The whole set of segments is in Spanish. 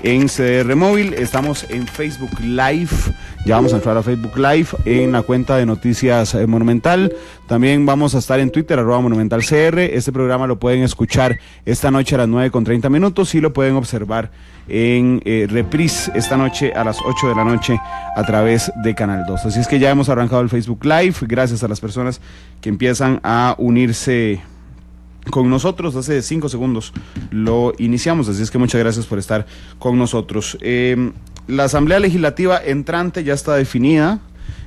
en CDR Móvil. Estamos en Facebook Live. Ya vamos a entrar a Facebook Live en la cuenta de Noticias Monumental. También vamos a estar en Twitter, @MonumentalCR. Este programa lo pueden escuchar esta noche a las 9:30 y lo pueden observar en reprise esta noche a las 8 de la noche a través de Canal 2. Así es que ya hemos arrancado el Facebook Live. Gracias a las personas que empiezan a unirse con nosotros. Hace 5 segundos lo iniciamos, así es que muchas gracias por estar con nosotros. La Asamblea Legislativa entrante ya está definida.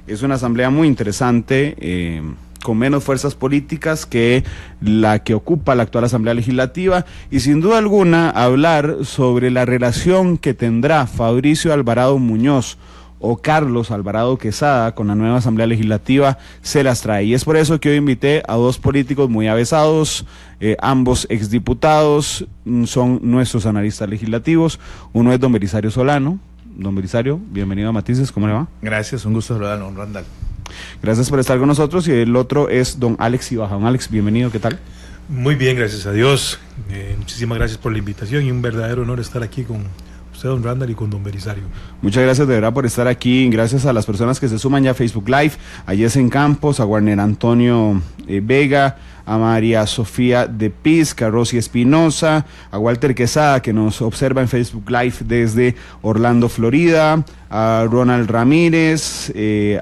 Es una asamblea muy interesante, con menos fuerzas políticas que la que ocupa la actual Asamblea Legislativa, y sin duda alguna hablar sobre la relación que tendrá Fabricio Alvarado Muñoz o Carlos Alvarado Quesada con la nueva Asamblea Legislativa se las trae. Y es por eso que hoy invité a dos políticos muy avesados, ambos exdiputados, son nuestros analistas legislativos. Uno es don Belisario Solano. Don Belisario, bienvenido a Matices, ¿cómo le va? Gracias, un gusto saludarlo, don Randall. Gracias por estar con nosotros. Y el otro es don Alex Ibaja. Don Alex, bienvenido, ¿qué tal? Muy bien, gracias a Dios. Muchísimas gracias por la invitación y un verdadero honor estar aquí con usted, don Randall, y con don Belisario. Muchas gracias de verdad por estar aquí. Gracias a las personas que se suman ya a Facebook Live, a Yesen Campos, a Warner Antonio Vega, a María Sofía de Pizca, a Rosy Espinosa, a Walter Quesada, que nos observa en Facebook Live desde Orlando, Florida, a Ronald Ramírez,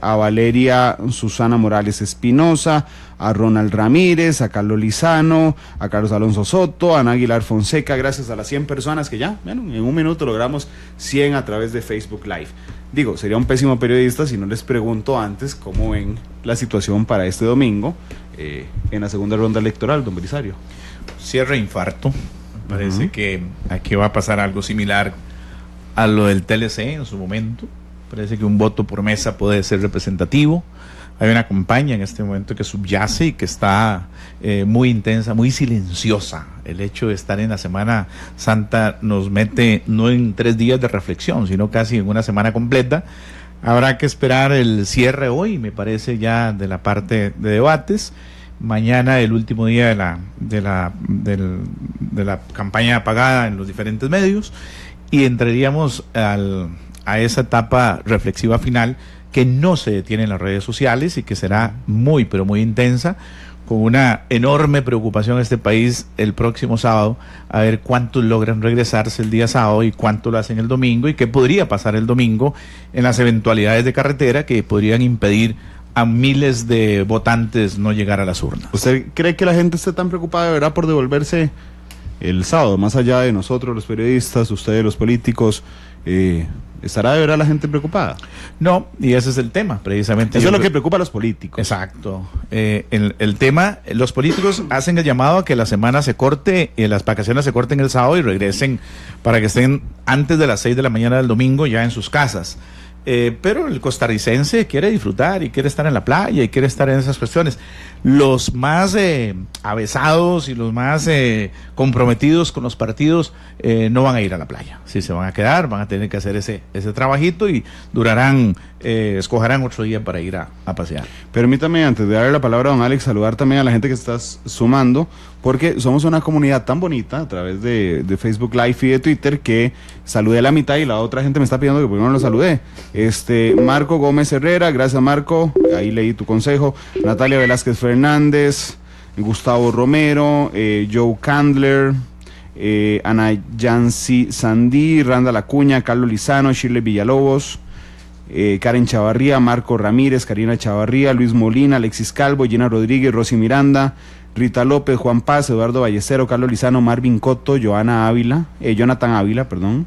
a Valeria Susana Morales Espinosa, a Ronald Ramírez, a Carlos Lizano, a Carlos Alonso Soto, a Ana Aguilar Fonseca. Gracias a las 100 personas que ya, bueno, en un minuto logramos 100 a través de Facebook Live. Digo, sería un pésimo periodista si no les pregunto antes cómo ven la situación para este domingo en la segunda ronda electoral, don Belisario. Cierre infarto. Parece que aquí va a pasar algo similar a lo del TLC en su momento. Parece que un voto por mesa puede ser representativo. Hay una campaña en este momento que subyace y que está muy intensa, muy silenciosa. El hecho de estar en la Semana Santa nos mete no en 3 días de reflexión, sino casi en una semana completa. Habrá que esperar el cierre hoy, me parece, ya de la parte de debates. Mañana el último día de la campaña pagada en los diferentes medios, y entraríamos a esa etapa reflexiva final que no se detiene en las redes sociales y que será muy, pero muy intensa, con una enorme preocupación en este país el próximo sábado, a ver cuántos logran regresarse el día sábado y cuánto lo hacen el domingo, y qué podría pasar el domingo en las eventualidades de carretera que podrían impedir a miles de votantes no llegar a las urnas. ¿Usted cree que la gente esté tan preocupada de verdad por devolverse el sábado, más allá de nosotros los periodistas, ustedes los políticos? ¿Estará de verdad la gente preocupada? No, y ese es el tema, precisamente. Eso es lo que preocupa a los políticos. Exacto. El tema, los políticos hacen el llamado a que la semana se corte y las vacaciones se corten el sábado y regresen para que estén antes de las 6 de la mañana del domingo ya en sus casas. Pero el costarricense quiere disfrutar y quiere estar en la playa y quiere estar en esas cuestiones. Los más avesados y los más comprometidos con los partidos no van a ir a la playa. Si se van a quedar, van a tener que hacer ese trabajito y escogerán otro día para ir a pasear. Permítame, antes de darle la palabra a don Alex, saludar también a la gente que está sumando, porque somos una comunidad tan bonita a través de Facebook Live y de Twitter, que saludé a la mitad y la otra gente me está pidiendo que por qué no lo saludé. Marco Gómez Herrera, gracias Marco, ahí leí tu consejo. Natalia Velázquez Fernández, Gustavo Romero, Joe Candler, Ana Yancy Sandí, Randa Acuña, Carlos Lizano, Shirley Villalobos, Karen Chavarría, Marco Ramírez, Karina Chavarría, Luis Molina, Alexis Calvo, Gina Rodríguez, Rosy Miranda, Rita López, Juan Paz, Eduardo Ballestero, Carlos Lizano, Marvin Coto, Jonathan Ávila, perdón.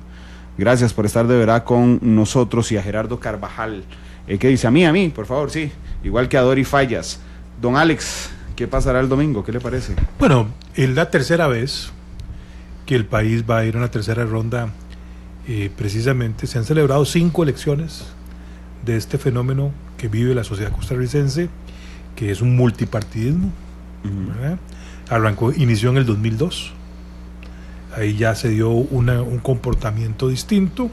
Gracias por estar de verdad con nosotros, y a Gerardo Carvajal, que dice a mí, por favor, sí, igual que a Dori Fallas. Don Alex, ¿qué pasará el domingo? ¿Qué le parece? Bueno, es la tercera vez que el país va a ir a una tercera ronda. Precisamente se han celebrado 5 elecciones de este fenómeno que vive la sociedad costarricense, que es un multipartidismo. Inició en el 2002. Ahí ya se dio un comportamiento distinto,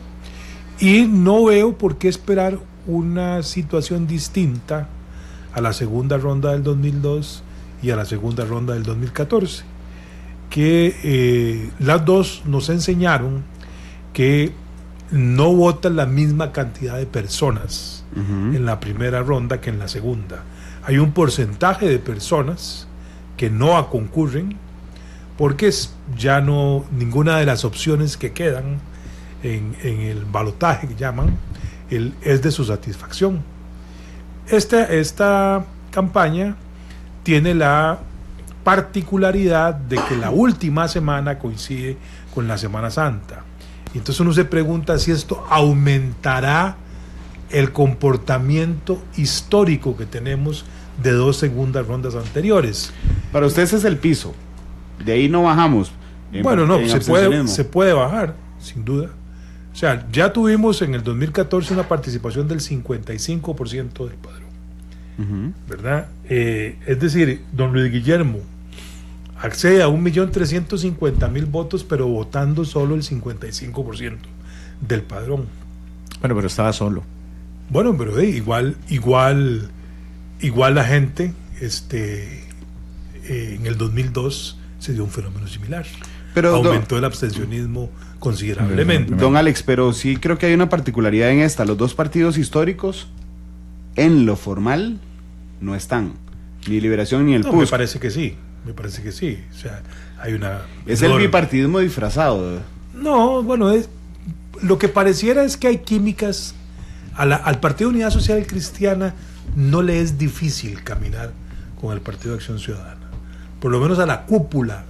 y no veo por qué esperar una situación distinta a la segunda ronda del 2002 y a la segunda ronda del 2014, que las dos nos enseñaron que no votan la misma cantidad de personas en la primera ronda que en la segunda. Hay un porcentaje de personas que no concurren porque ya no, ninguna de las opciones que quedan en el balotaje que llaman es de su satisfacción. Esta campaña tiene la particularidad de que la última semana coincide con la Semana Santa. Y entonces uno se pregunta si esto aumentará el comportamiento histórico que tenemos de 2 segundas rondas anteriores. Para ustedes es el piso, de ahí no bajamos. Bueno, no, se puede bajar, sin duda. O sea, ya tuvimos en el 2014 una participación del 55% del padrón, ¿verdad? Es decir, don Luis Guillermo accede a 1.350.000 votos, pero votando solo el 55% del padrón. Bueno, pero estaba solo. Bueno, pero igual la gente, en el 2002 se dio un fenómeno similar. Pero aumentó el abstencionismo considerablemente. Don Alex, pero sí creo que hay una particularidad en esta. Los dos partidos históricos, en lo formal, no están. Ni Liberación ni el PUSC. Me parece que sí. O sea, hay una... Es el bipartidismo disfrazado. No, bueno, lo que pareciera es que hay químicas. Al Partido Unidad Social Cristiana no le es difícil caminar con el Partido de Acción Ciudadana. Por lo menos a la cúpula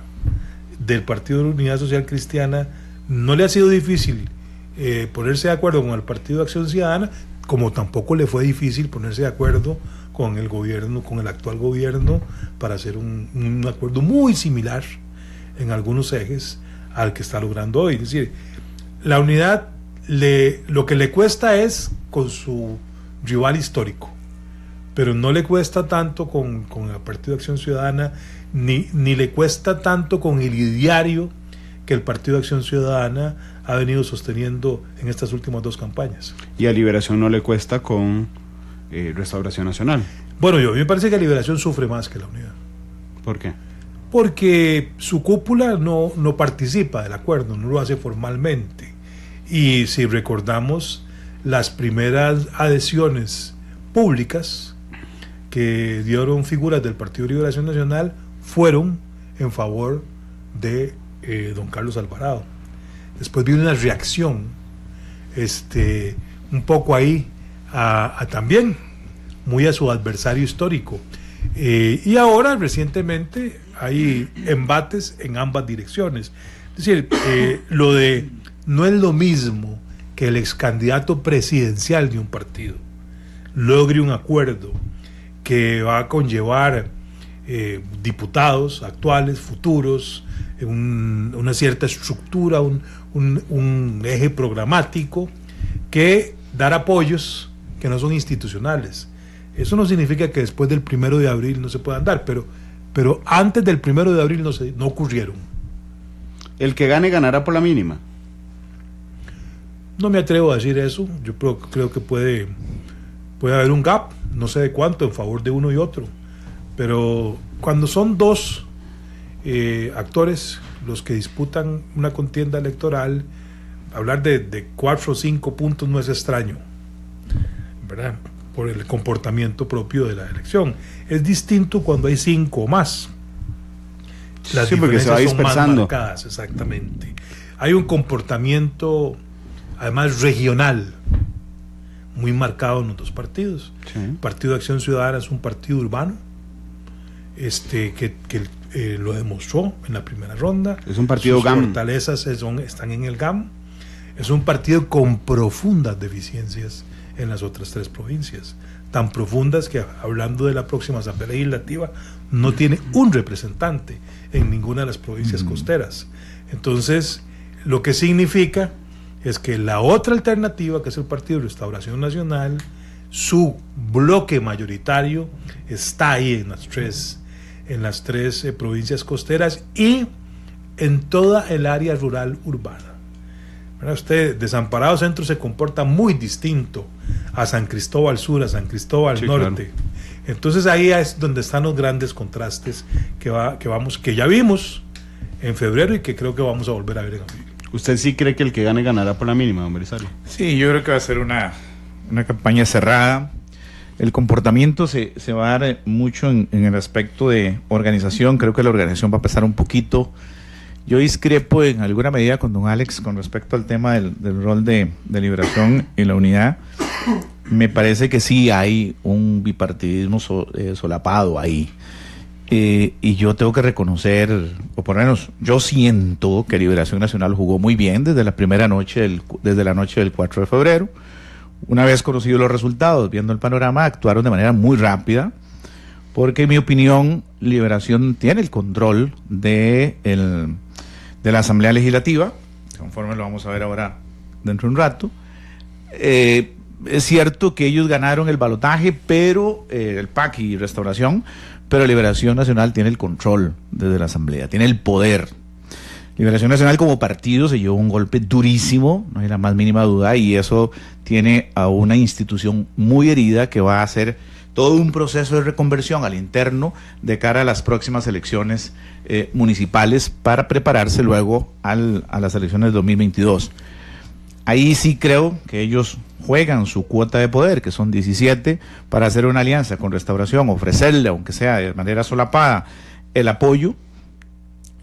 del Partido de Unidad Social Cristiana no le ha sido difícil ponerse de acuerdo con el Partido de Acción Ciudadana, como tampoco le fue difícil ponerse de acuerdo con el gobierno, con el actual gobierno, para hacer un acuerdo muy similar en algunos ejes al que está logrando hoy. Es decir, la unidad lo que le cuesta es con su rival histórico, pero no le cuesta tanto con el Partido de Acción Ciudadana, ni le cuesta tanto con el ideario que el Partido de Acción Ciudadana ha venido sosteniendo en estas últimas 2 campañas. Y a Liberación no le cuesta con Restauración Nacional. Bueno, a mí me parece que Liberación sufre más que la unidad. ¿Por qué? Porque su cúpula no participa del acuerdo, no lo hace formalmente. Y si recordamos, las primeras adhesiones públicas que dieron figuras del Partido de Liberación Nacional fueron en favor de don Carlos Alvarado. Después vino una reacción un poco ahí también muy a su adversario histórico, y ahora recientemente hay embates en ambas direcciones. Es decir, no es lo mismo que el ex candidato presidencial de un partido logre un acuerdo que va a conllevar diputados actuales, futuros, una cierta estructura, un eje programático, que dar apoyos que no son institucionales. Eso no significa que después del 1 de abril no se puedan dar, pero antes del 1 de abril no ocurrieron. ¿El que gane ganará por la mínima? No me atrevo a decir eso. Yo creo que puede haber un gap, no sé de cuánto, en favor de uno y otro. Pero cuando son 2 actores los que disputan una contienda electoral, hablar de 4 o 5 puntos no es extraño, ¿verdad? Por el comportamiento propio de la elección. Es distinto cuando hay 5 o más. Las porque se va dispersando. Son más marcadas, exactamente. Hay un comportamiento, además, regional, muy marcado en los 2 partidos. Sí. El Partido de Acción Ciudadana es un partido urbano, que lo demostró en la primera ronda. Es un partido Sus GAM. fortalezas están en el GAM. Es un partido con profundas deficiencias en las otras 3 provincias, tan profundas que, hablando de la próxima Asamblea Legislativa, no tiene un representante en ninguna de las provincias costeras. Entonces, lo que significa es que la otra alternativa, que es el Partido de Restauración Nacional, su bloque mayoritario está ahí en las tres provincias costeras y en toda el área rural urbana. Usted, Desamparado Centro se comporta muy distinto a San Cristóbal Sur, a San Cristóbal Norte. Claro. Entonces ahí es donde están los grandes contrastes que ya vimos en febrero y que creo que vamos a volver a ver en abril. ¿Usted sí cree que el que gane ganará por la mínima, don Belisario? Sí, yo creo que va a ser una campaña cerrada. El comportamiento se va a dar mucho en el aspecto de organización. Creo que la organización va a pesar un poquito. Yo discrepo en alguna medida con don Alex con respecto al tema del rol de Liberación y la unidad. Me parece que sí hay un bipartidismo solapado ahí. Y yo tengo que reconocer, o por lo menos yo siento que Liberación Nacional jugó muy bien desde la noche del 4 de febrero. Una vez conocidos los resultados, viendo el panorama, actuaron de manera muy rápida, porque en mi opinión Liberación tiene el control de la Asamblea Legislativa, conforme lo vamos a ver ahora dentro de un rato. Es cierto que ellos ganaron el balotaje, pero el PAC y Restauración, pero Liberación Nacional tiene el control desde la Asamblea, tiene el poder. Liberación Nacional como partido se llevó un golpe durísimo, no hay la más mínima duda, y eso tiene a una institución muy herida que va a hacer todo un proceso de reconversión al interno de cara a las próximas elecciones municipales para prepararse luego a las elecciones de 2022. Ahí sí creo que ellos juegan su cuota de poder, que son 17, para hacer una alianza con Restauración, ofrecerle, aunque sea de manera solapada, el apoyo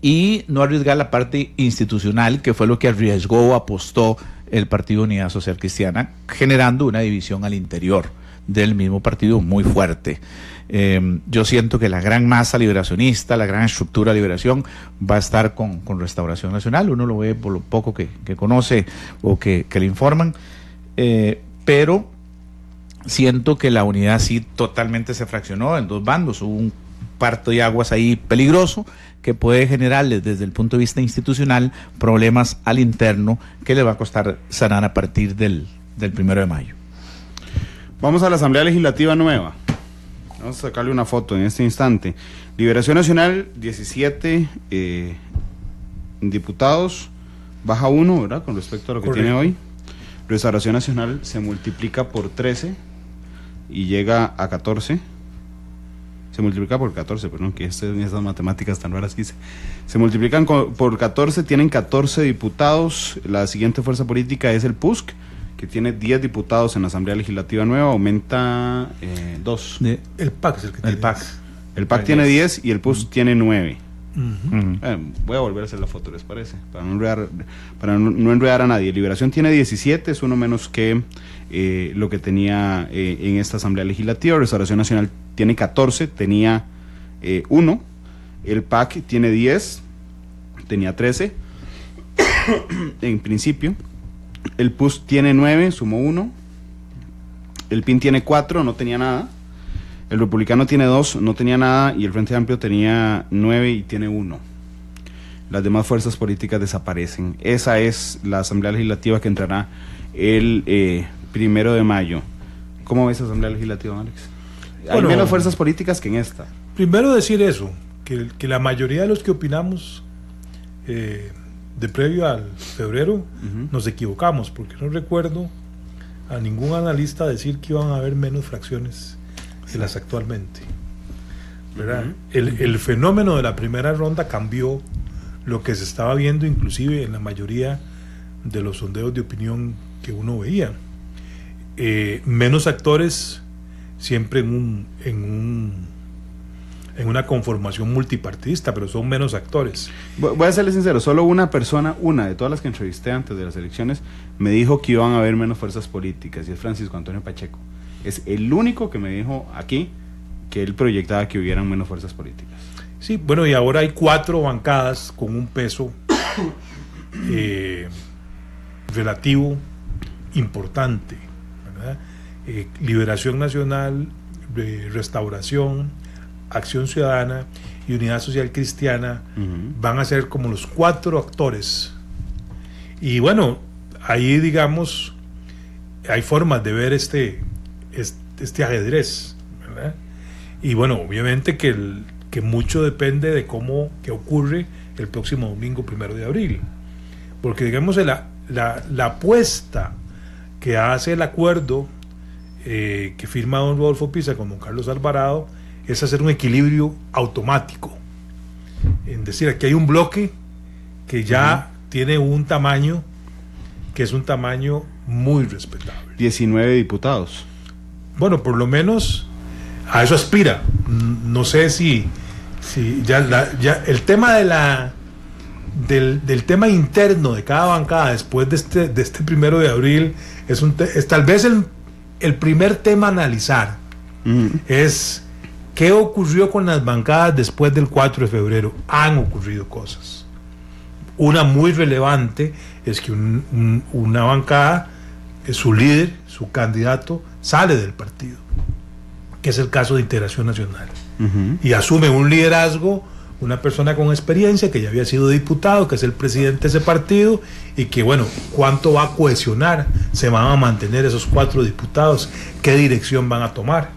y no arriesgar la parte institucional, que fue lo que arriesgó o apostó el Partido Unidad Social Cristiana, generando una división al interior del mismo partido muy fuerte. Yo siento que la gran masa liberacionista, la gran estructura de Liberación va a estar con Restauración Nacional. Uno lo ve por lo poco que conoce o que le informan, pero siento que la unidad sí totalmente se fraccionó en dos bandos. Hubo un parto de aguas ahí peligroso que puede generarles desde el punto de vista institucional problemas al interno que le va a costar sanar a partir del 1 de mayo. Vamos a la Asamblea Legislativa nueva. Vamos a sacarle una foto en este instante. Liberación Nacional, 17 diputados, baja 1, ¿verdad? Con respecto a lo que tiene hoy. Restauración Nacional se multiplica por 13 y llega a 14. Se multiplica por 14, perdón, que esas matemáticas tan raras que hice. Se multiplican por 14, tienen 14 diputados. La siguiente fuerza política es el PUSC, que tiene 10 diputados en la Asamblea Legislativa nueva, aumenta 2. El PAC es el que tiene. El PAC tiene 10 y el PUSC tiene 9. Uh-huh. Voy a volver a hacer la foto, ¿les parece? Para no enredar a nadie. Liberación tiene 17, es uno menos que lo que tenía en esta Asamblea Legislativa. Restauración Nacional tiene 14, tenía 1. El PAC tiene 10, tenía 13 en principio. El PUSC tiene 9, sumó 1. El PIN tiene 4, no tenía nada. El Republicano tiene 2, no tenía nada. Y el Frente Amplio tenía 9 y tiene 1. Las demás fuerzas políticas desaparecen. Esa es la Asamblea Legislativa que entrará el 1 de mayo. ¿Cómo ves esa Asamblea Legislativa, Alex? Hay menos fuerzas políticas que en esta. Primero decir eso, que la mayoría de los que opinamos de previo al febrero nos equivocamos, porque no recuerdo a ningún analista decir que iban a haber menos fracciones de las actualmente, ¿verdad? El fenómeno de la primera ronda cambió lo que se estaba viendo inclusive en la mayoría de los sondeos de opinión que uno veía. Menos actores siempre en una conformación multipartidista, pero son menos actores. Voy a serle sincero, solo una persona, una de todas las que entrevisté antes de las elecciones, me dijo que iban a haber menos fuerzas políticas, y es Francisco Antonio Pacheco. Es el único que me dijo aquí que él proyectaba que hubieran menos fuerzas políticas. Sí, bueno, y ahora hay 4 bancadas con un peso relativo importante, ¿verdad? Liberación Nacional, Restauración, Acción Ciudadana y Unidad Social Cristiana van a ser como los 4 actores. Y bueno, ahí digamos hay formas de ver este ajedrez, ¿verdad? Y bueno, obviamente que mucho depende de qué ocurre el próximo domingo 1 de abril, porque digamos la apuesta que hace el acuerdo que firma don Rodolfo Pisa con don Carlos Alvarado es hacer un equilibrio automático, en decir, aquí hay un bloque que ya tiene un tamaño que es un tamaño muy respetable. 19 diputados. Bueno, por lo menos a eso aspira. No sé si ya el tema del tema interno de cada bancada después de este 1 de abril es tal vez el primer tema a analizar. Es qué ocurrió con las bancadas después del 4 de febrero. Han ocurrido cosas. Una muy relevante es que una bancada, su líder, su candidato, sale del partido, que es el caso de Integración Nacional, y asume un liderazgo, una persona con experiencia que ya había sido diputado, que es el presidente de ese partido, y que bueno, ¿cuánto va a cohesionar? ¿Se van a mantener esos 4 diputados? ¿Qué dirección van a tomar?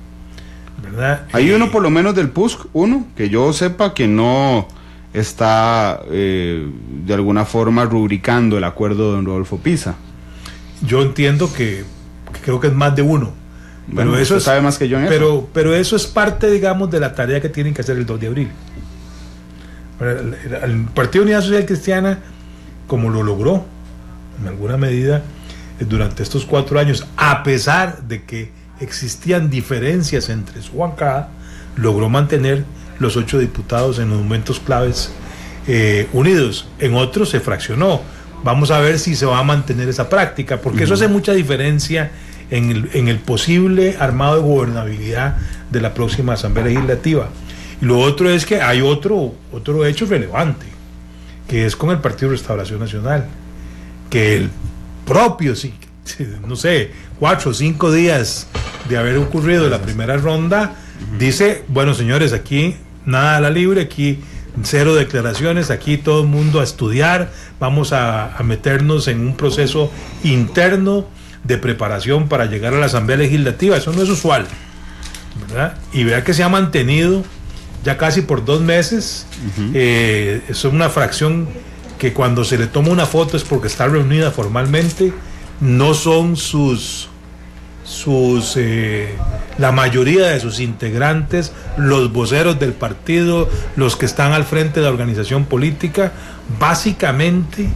¿Verdad? Hay uno por lo menos del PUSC, uno, que yo sepa que no está de alguna forma rubricando el acuerdo de don Rodolfo Pisa. Yo entiendo que creo que es más de uno. Bueno, pero eso sabe más que yo en eso. Pero eso es parte, digamos, de la tarea que tienen que hacer el 2 de abril. El Partido Unidad Social Cristiana, como lo logró en alguna medida durante estos 4 años, a pesar de que existían diferencias entre su bancada, logró mantener los 8 diputados en los momentos claves unidos. En otros se fraccionó. Vamos a ver si se va a mantener esa práctica, porque eso hace mucha diferencia en el posible armado de gobernabilidad de la próxima Asamblea Legislativa. Y lo otro es que hay otro hecho relevante, que es con el Partido Restauración Nacional, que el propio, no sé, 4 o 5 días de haber ocurrido la primera ronda, dice, bueno señores, aquí nada a la libre, aquí 0 declaraciones, aquí todo el mundo a estudiar, vamos a meternos en un proceso interno de preparación para llegar a la Asamblea Legislativa. Eso no es usual, ¿verdad? Y vea que se ha mantenido ya casi por 2 meses. Es una fracción que cuando se le toma una foto es porque está reunida formalmente, no son la mayoría de sus integrantes, los voceros del partido, los que están al frente de la organización política. Básicamente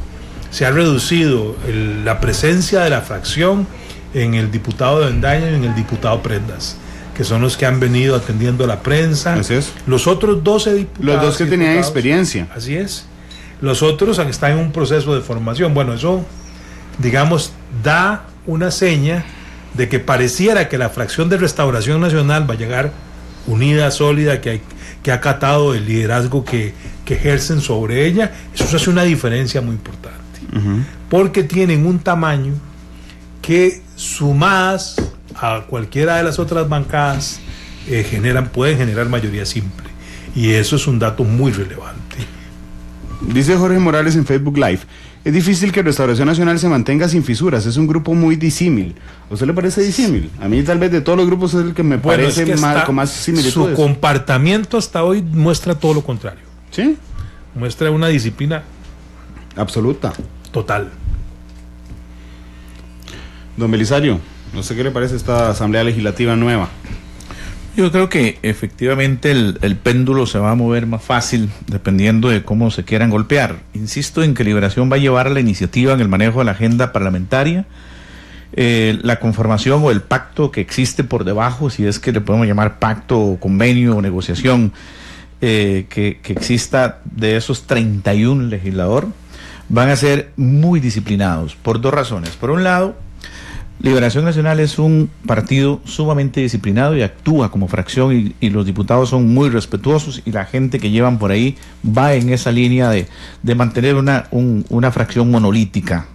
se ha reducido la presencia de la fracción en el diputado de Bendaña y en el diputado Prendas, que son los que han venido atendiendo a la prensa. Así es. Los otros 12 diputados, los 2 que tenían experiencia. Así es. Los otros están en un proceso de formación. Bueno, eso, digamos, da una seña de que pareciera que la fracción de Restauración Nacional va a llegar unida, sólida, que ha acatado el liderazgo que ejercen sobre ella. Eso hace una diferencia muy importante, porque tienen un tamaño que, sumadas a cualquiera de las otras bancadas, pueden generar mayoría simple, y eso es un dato muy relevante. Dice Jorge Morales en Facebook Live: es difícil que Restauración Nacional se mantenga sin fisuras, es un grupo muy disímil. ¿A usted le parece disímil? A mí tal vez de todos los grupos es el que me parece con más similitudes. Su comportamiento hasta hoy muestra todo lo contrario. ¿Sí? Muestra una disciplina absoluta, total. Don Belisario, no sé qué le parece esta Asamblea Legislativa nueva. Yo creo que efectivamente el péndulo se va a mover más fácil dependiendo de cómo se quieran golpear. Insisto en que Liberación va a llevar a la iniciativa en el manejo de la agenda parlamentaria. La conformación o el pacto que existe por debajo, si es que le podemos llamar pacto, convenio o negociación, que exista de esos 31 legisladores, van a ser muy disciplinados por 2 razones. Por un lado, Liberación Nacional es un partido sumamente disciplinado y actúa como fracción, y los diputados son muy respetuosos, y la gente que llevan por ahí va en esa línea de mantener una fracción monolítica.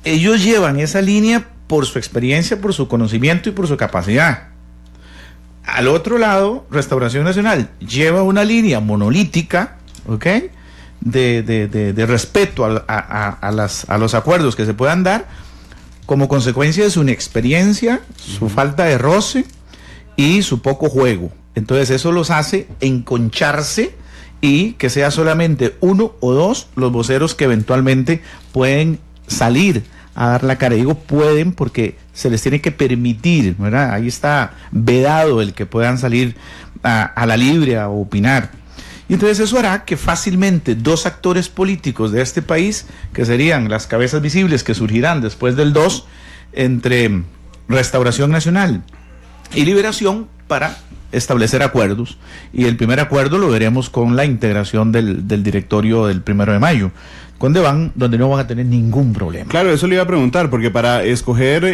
Ellos llevan esa línea por su experiencia, por su conocimiento y por su capacidad. Al otro lado, Restauración Nacional lleva una línea monolítica, ¿ok?, de respeto a los acuerdos que se puedan dar, como consecuencia de su inexperiencia, su falta de roce y su poco juego. Entonces eso los hace enconcharse, y que sea solamente 1 o 2 los voceros que eventualmente pueden salir a dar la cara. Digo pueden porque se les tiene que permitir, ¿verdad? Ahí está vedado el que puedan salir a la libre a opinar. Y entonces eso hará que fácilmente dos actores políticos de este país, que serían las cabezas visibles que surgirán después del 2, entre Restauración Nacional y Liberación, para establecer acuerdos, y el primer acuerdo lo veremos con la integración del directorio del 1 de mayo, donde no van a tener ningún problema. Claro, eso le iba a preguntar, porque para escoger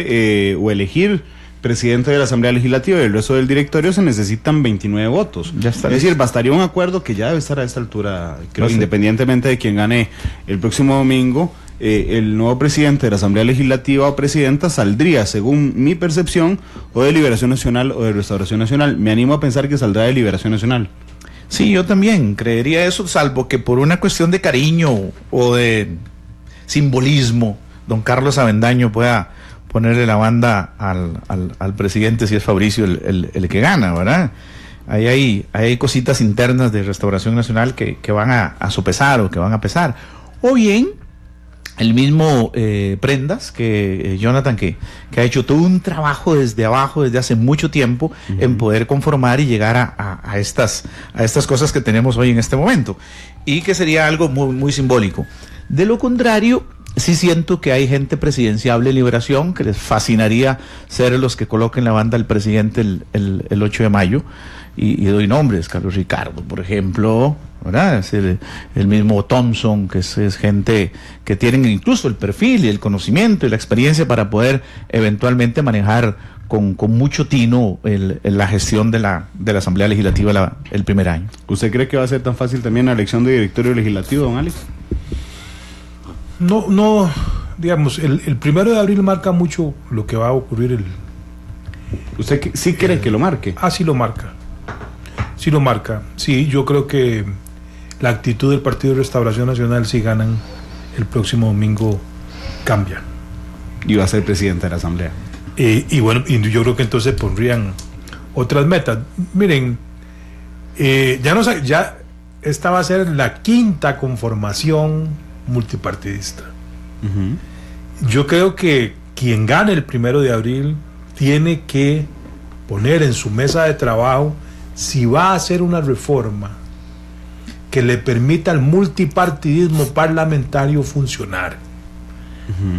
o elegir presidente de la Asamblea Legislativa y el resto del directorio se necesitan 29 votos. Ya está. Es decir, bastaría un acuerdo que ya debe estar a esta altura, creo, independientemente de quien gane el próximo domingo. El nuevo presidente de la Asamblea Legislativa o presidenta saldría, según mi percepción, o de Liberación Nacional o de Restauración Nacional. Me animo a pensar que saldrá de Liberación Nacional. Sí, yo también creería eso, salvo que por una cuestión de cariño o de simbolismo, don Carlos Avendaño pueda ponerle la banda al presidente, si es Fabricio el que gana, ¿verdad? Ahí hay cositas internas de Restauración Nacional que van a sopesar o que van a pesar. O bien el mismo Prendas, Jonathan, que ha hecho todo un trabajo desde abajo, desde hace mucho tiempo, en poder conformar y llegar a estas cosas que tenemos hoy en este momento, y que sería algo muy, muy simbólico. De lo contrario, sí siento que hay gente presidenciable en Liberación que les fascinaría ser los que coloquen la banda al presidente el 8 de mayo, y doy nombres: Carlos Ricardo, por ejemplo, ¿verdad? Es el mismo Thompson, que es gente que tienen incluso el perfil y el conocimiento y la experiencia para poder eventualmente manejar con mucho tino la gestión de la Asamblea Legislativa el primer año. ¿Usted cree que va a ser tan fácil también la elección de directorio legislativo, don Alex? No, digamos, el 1 de abril marca mucho lo que va a ocurrir. ¿Usted sí cree que lo marque? Sí lo marca. Sí lo marca. Sí, yo creo que la actitud del Partido de Restauración Nacional, si ganan el próximo domingo, cambia. Y va a ser presidente de la Asamblea. Y bueno, y yo creo que entonces pondrían otras metas. Miren, ya esta va a ser la 5ª conformación multipartidista. Yo creo que quien gane el 1 de abril tiene que poner en su mesa de trabajo si va a hacer una reforma que le permita al multipartidismo parlamentario funcionar.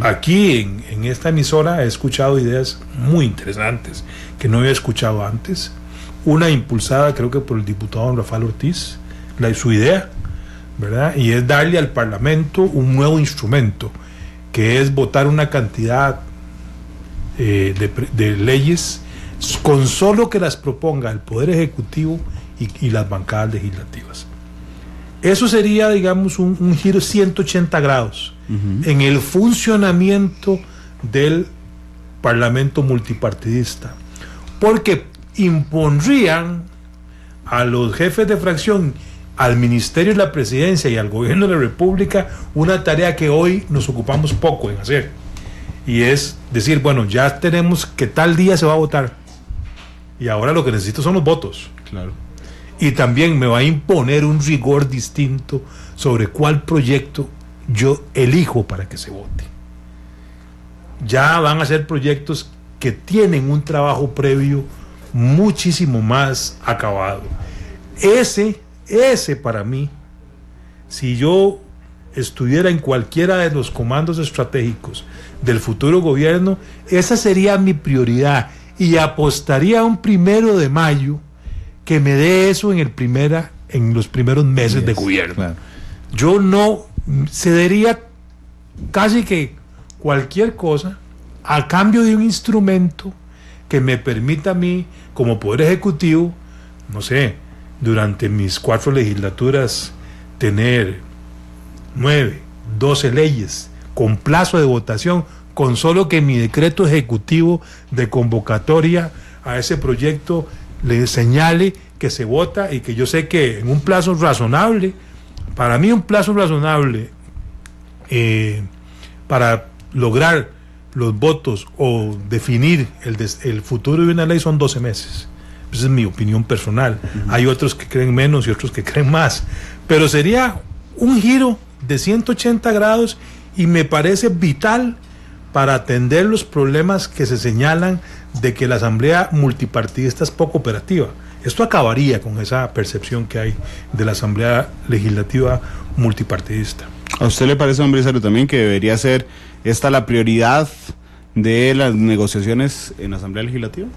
Aquí en esta emisora he escuchado ideas muy interesantes que no había escuchado antes. Una impulsada, creo que por el diputado don Rafael Ortiz, su idea, ¿verdad? Y es darle al Parlamento un nuevo instrumento, que es votar una cantidad de leyes con solo que las proponga el Poder Ejecutivo y las bancadas legislativas. Eso sería, digamos, un giro 180 grados en el funcionamiento del Parlamento multipartidista, porque impondrían a los jefes de fracción, al Ministerio de la Presidencia y al Gobierno de la República una tarea que hoy nos ocupamos poco en hacer, y es decir, bueno, ya tenemos que tal día se va a votar y ahora lo que necesito son los votos. Claro. Y también me va a imponer un rigor distinto sobre cuál proyecto yo elijo para que se vote. Ya van a ser proyectos que tienen un trabajo previo muchísimo más acabado. Ese para mí, si yo estuviera en cualquiera de los comandos estratégicos del futuro gobierno, esa sería mi prioridad, y apostaría a un 1 de mayo que me dé eso en los primeros meses de gobierno. Claro. Yo no cedería casi que cualquier cosa a cambio de un instrumento que me permita a mí, como Poder Ejecutivo, no sé, durante mis 4 legislaturas, tener 9, 12 leyes con plazo de votación, con solo que mi decreto ejecutivo de convocatoria a ese proyecto le señale que se vota, y que yo sé que en un plazo razonable, para mí un plazo razonable para lograr los votos o definir el futuro de una ley son 12 meses. Esa es mi opinión personal. Hay otros que creen menos y otros que creen más, pero sería un giro de 180 grados y me parece vital para atender los problemas que se señalan de que la Asamblea multipartidista es poco operativa. Esto acabaría con esa percepción que hay de la Asamblea Legislativa multipartidista. ¿A usted le parece, don Belisario, también que debería ser esta la prioridad de las negociaciones en la Asamblea Legislativa?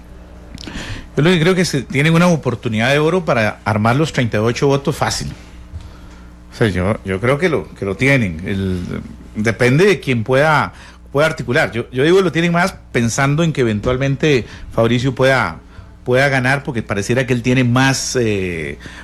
Yo lo que creo que tienen una oportunidad de oro para armar los 38 votos fácil. O sea, yo creo que lo tienen. Depende de quien pueda articular. Yo digo que lo tienen más pensando en que eventualmente Fabricio pueda ganar, porque pareciera que él tiene más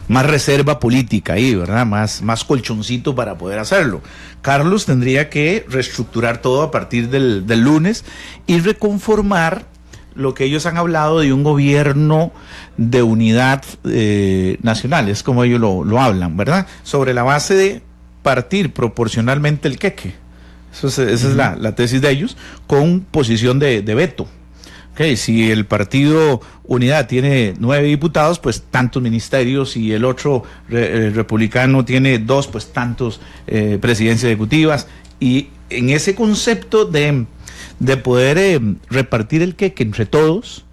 reserva política ahí, ¿verdad? Más colchoncito para poder hacerlo. Carlos tendría que reestructurar todo a partir del lunes y reconformar lo que ellos han hablado de un gobierno de unidad nacional, es como ellos lo hablan, ¿verdad? Sobre la base de partir proporcionalmente el queque. Esa es la tesis de ellos, con posición de veto. Okay, si el partido Unidad tiene 9 diputados, pues tantos ministerios, y el otro republicano tiene 2, pues tantos presidencias ejecutivas, y en ese concepto de poder repartir el queque entre todos,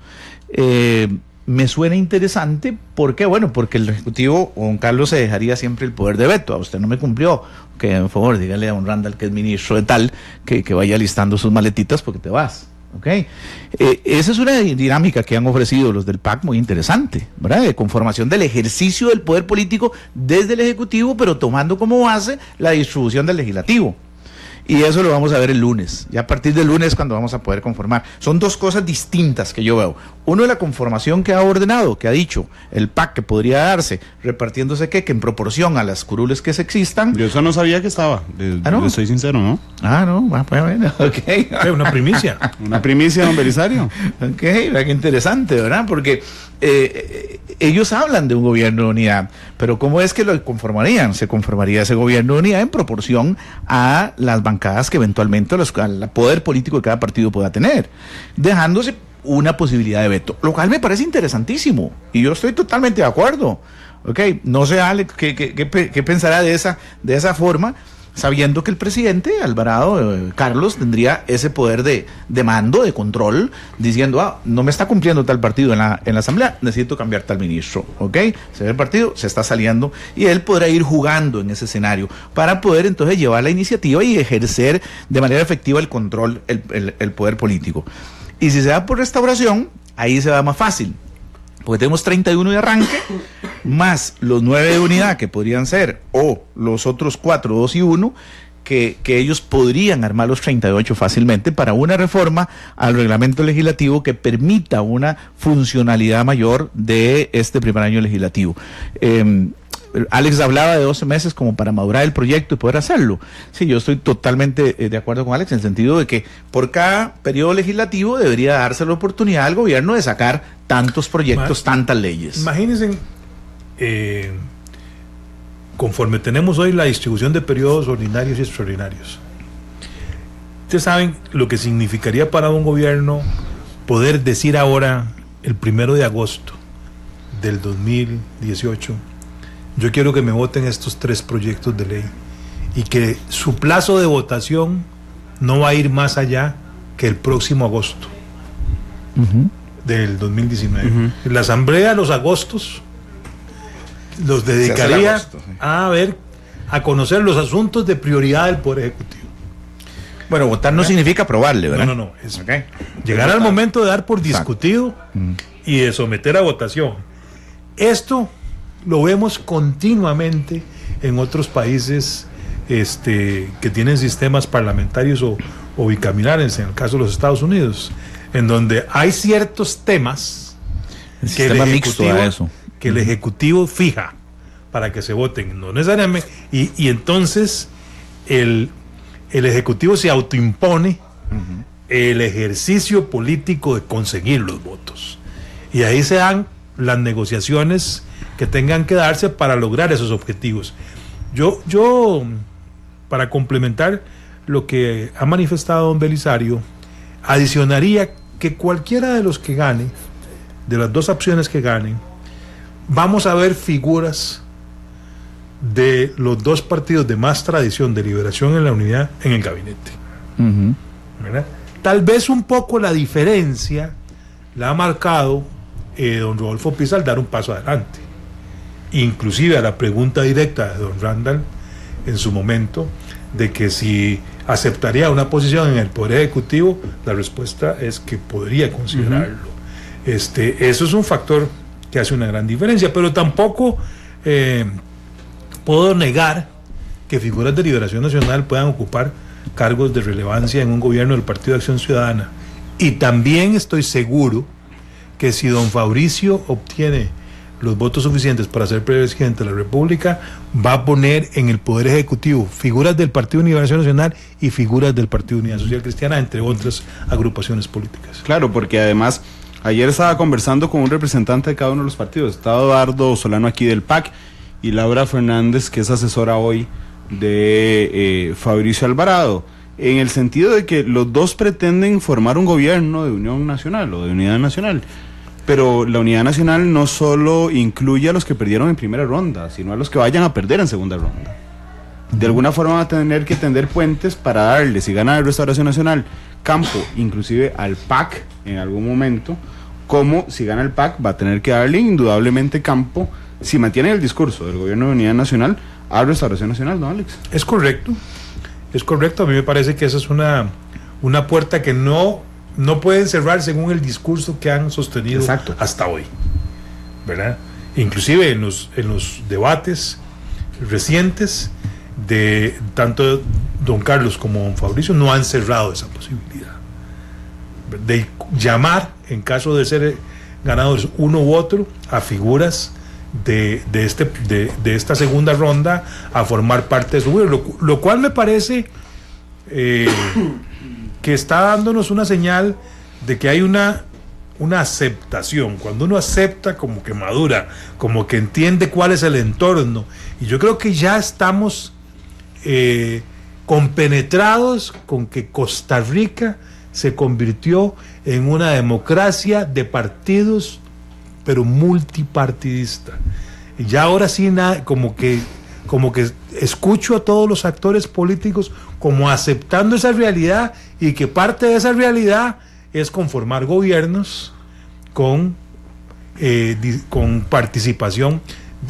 me suena interesante. ¿Por qué? Bueno, porque el Ejecutivo, don Carlos, se dejaría siempre el poder de veto. A usted no me cumplió, que por favor dígale a don Randall, que es ministro de tal, que vaya listando sus maletitas porque te vas. Okay. Esa es una dinámica que han ofrecido los del PAC muy interesante, ¿verdad? De conformación del ejercicio del poder político desde el Ejecutivo, pero tomando como base la distribución del Legislativo. Y eso lo vamos a ver el lunes. Ya a partir del lunes cuando vamos a poder conformar. Son dos cosas distintas que yo veo. Uno es la conformación que ha ordenado, que ha dicho el PAC, que podría darse repartiéndose que en proporción a las curules que se existan. Yo eso no sabía que estaba. ¿No? Le soy sincero, ¿no? No, pues bueno, ok. Una primicia. Una primicia, don Belisario. Ok, vea qué interesante, ¿verdad? Porque ellos hablan de un gobierno de unidad, pero ¿cómo es que lo conformarían? Se conformaría ese gobierno de unidad en proporción a las bancadas que eventualmente al poder político de cada partido pueda tener, dejándose una posibilidad de veto, lo cual me parece interesantísimo, y yo estoy totalmente de acuerdo. Ok, no sé, Alex, ¿qué pensará de esa forma? Sabiendo que el presidente Alvarado, Carlos, tendría ese poder de mando, de control, diciendo, no me está cumpliendo tal partido en la asamblea, necesito cambiar tal ministro, ¿ok? Se ve el partido, se está saliendo, y él podrá ir jugando en ese escenario para poder entonces llevar la iniciativa y ejercer de manera efectiva el control, el poder político. Y si se da por restauración, ahí se va más fácil, porque tenemos 31 de arranque, más los 9 de unidad que podrían ser, o los otros 4, 2 y 1, que ellos podrían armar los 38 fácilmente para una reforma al reglamento legislativo que permita una funcionalidad mayor de este primer año legislativo. Alex hablaba de 12 meses como para madurar el proyecto y poder hacerlo. Sí, yo estoy totalmente de acuerdo con Alex en el sentido de que por cada periodo legislativo debería darse la oportunidad al gobierno de sacar tantos proyectos, tantas leyes. Imagínense, conforme tenemos hoy la distribución de periodos ordinarios y extraordinarios, ustedes saben lo que significaría para un gobierno poder decir ahora, el 1 de agosto del 2018, yo quiero que me voten estos 3 proyectos de ley, y que su plazo de votación no va a ir más allá que el próximo agosto del 2019. La asamblea los agostos los dedicaría a conocer los asuntos de prioridad del Poder Ejecutivo. Bueno, votar no significa aprobarle, ¿verdad? No. Es llegar al momento de dar por discutido y de someter a votación. Esto lo vemos continuamente en otros países que tienen sistemas parlamentarios o bicamerales, en el caso de los Estados Unidos, en donde hay ciertos temas que el Ejecutivo fija para que se voten, no necesariamente, y entonces el Ejecutivo se autoimpone el ejercicio político de conseguir los votos, y ahí se dan las negociaciones que tengan que darse para lograr esos objetivos. Yo para complementar lo que ha manifestado don Belisario, adicionaría que cualquiera de los que gane, de las 2 opciones que ganen, vamos a ver figuras de los 2 partidos de más tradición de Liberación en la Unidad en el gabinete. ¿Verdad? Tal vez un poco la diferencia la ha marcado don Rodolfo Pizarro dar un paso adelante. Inclusive a la pregunta directa de don Randall en su momento, de que si aceptaría una posición en el Poder Ejecutivo, la respuesta es que podría considerarlo. Eso es un factor que hace una gran diferencia, pero tampoco puedo negar que figuras de Liberación Nacional puedan ocupar cargos de relevancia en un gobierno del Partido de Acción Ciudadana. Y también estoy seguro que si don Fabricio obtiene los votos suficientes para ser presidente de la República, va a poner en el Poder Ejecutivo figuras del Partido de Liberación Nacional y figuras del Partido de Unidad Social Cristiana, entre otras agrupaciones políticas. Claro, porque además ayer estaba conversando con un representante de cada uno de los partidos. Estaba Eduardo Solano aquí del PAC y Laura Fernández, que es asesora hoy de Fabricio Alvarado, en el sentido de que los dos pretenden formar un gobierno de unión nacional o de unidad nacional. Pero la unidad nacional no solo incluye a los que perdieron en primera ronda, sino a los que vayan a perder en segunda ronda. De alguna forma va a tener que tender puentes para darle, si gana la Restauración Nacional, campo, inclusive al PAC en algún momento, como si gana el PAC va a tener que darle indudablemente campo, si mantiene el discurso del gobierno de unidad nacional, a Restauración Nacional, ¿no, Alex? Es correcto, a mí me parece que esa es una puerta que no pueden cerrar según el discurso que han sostenido hasta hoy, ¿verdad? Inclusive en los debates recientes de tanto don Carlos como don Fabricio no han cerrado esa posibilidad de llamar, en caso de ser ganadores uno u otro, a figuras de esta segunda ronda a formar parte de su gobierno, lo cual me parece que está dándonos una señal de que hay una aceptación. Cuando uno acepta, como que madura, como que entiende cuál es el entorno, y yo creo que ya estamos compenetrados con que Costa Rica se convirtió en una democracia de partidos, pero multipartidista. Y ya ahora sí, como que escucho a todos los actores políticos como aceptando esa realidad, y que parte de esa realidad es conformar gobiernos con participación,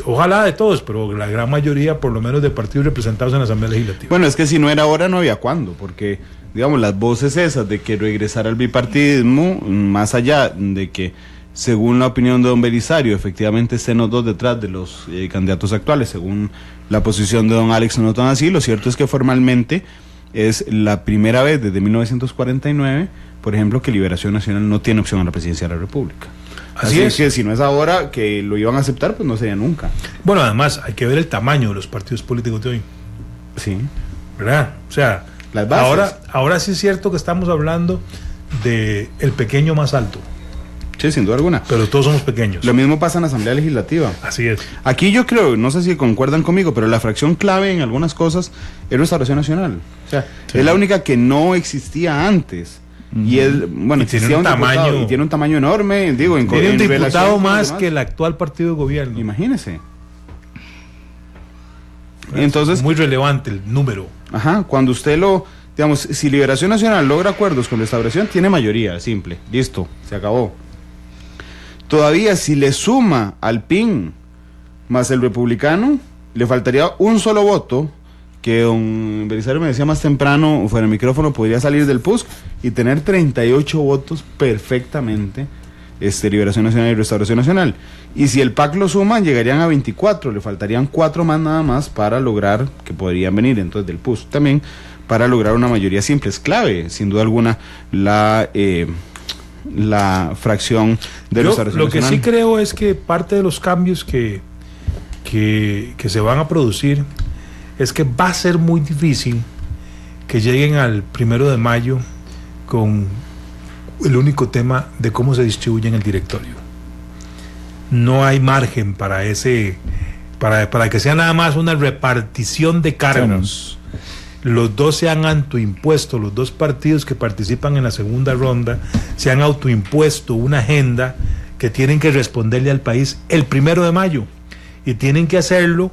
ojalá de todos, pero la gran mayoría por lo menos de partidos representados en la Asamblea Legislativa. Bueno, es que si no era ahora no había cuándo, porque digamos las voces esas de que regresar al bipartidismo, más allá de que según la opinión de don Belisario efectivamente estén los dos detrás de los candidatos actuales, según la posición de don Alex no tan así, lo cierto es que formalmente es la primera vez desde 1949, por ejemplo, que Liberación Nacional no tiene opción a la presidencia de la República. Así es que si no es ahora que lo iban a aceptar, pues no sería nunca. Bueno, además hay que ver el tamaño de los partidos políticos de hoy. Sí. ¿Verdad? O sea, las bases. Ahora sí es cierto que estamos hablando de el pequeño más alto. Sí, sin duda alguna. Pero todos somos pequeños. Lo mismo pasa en la Asamblea Legislativa. Así es. Aquí yo creo, no sé si concuerdan conmigo, pero la fracción clave en algunas cosas es Restauración Nacional. O sea, sí, es la única que no existía antes. Y él, bueno, y tiene un tamaño, y tiene un tamaño enorme, digo, tiene un diputado más que el actual partido de gobierno. Imagínese. Entonces, muy relevante el número. Ajá, cuando usted digamos, si Liberación Nacional logra acuerdos con Restauración, tiene mayoría, simple, listo, se acabó. Todavía si le suma al PIN más el republicano, le faltaría un solo voto, que don Belisario me decía más temprano, fuera del micrófono, podría salir del PUSC y tener 38 votos perfectamente, Liberación Nacional y Restauración Nacional. Y si el PAC lo suman, llegarían a 24, le faltarían 4 más nada más para lograr, que podrían venir entonces del PUSC también, para lograr una mayoría simple. Es clave, sin duda alguna, la fracción de Restauración Nacional. Lo que sí creo es que parte de los cambios que se van a producir es que va a ser muy difícil que lleguen al 1 de mayo con el único tema de cómo se distribuye en el directorio. No hay margen para para que sea nada más una repartición de cargos. Los dos se han autoimpuesto, los dos partidos que participan en la segunda ronda se han autoimpuesto una agenda que tienen que responderle al país el 1 de mayo, y tienen que hacerlo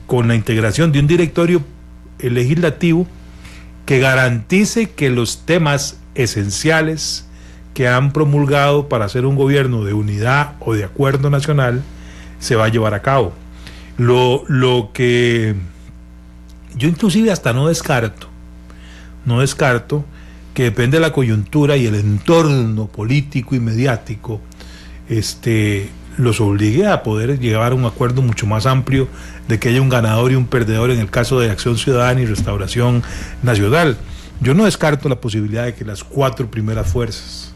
con la integración de un directorio legislativo que garantice que los temas esenciales que han promulgado para hacer un gobierno de unidad o de acuerdo nacional se va a llevar a cabo. Lo que yo inclusive hasta no descarto que depende de la coyuntura y el entorno político y mediático, los obligue a poder llegar a un acuerdo mucho más amplio de que haya un ganador y un perdedor en el caso de Acción Ciudadana y Restauración Nacional. Yo no descarto la posibilidad de que las 4 primeras fuerzas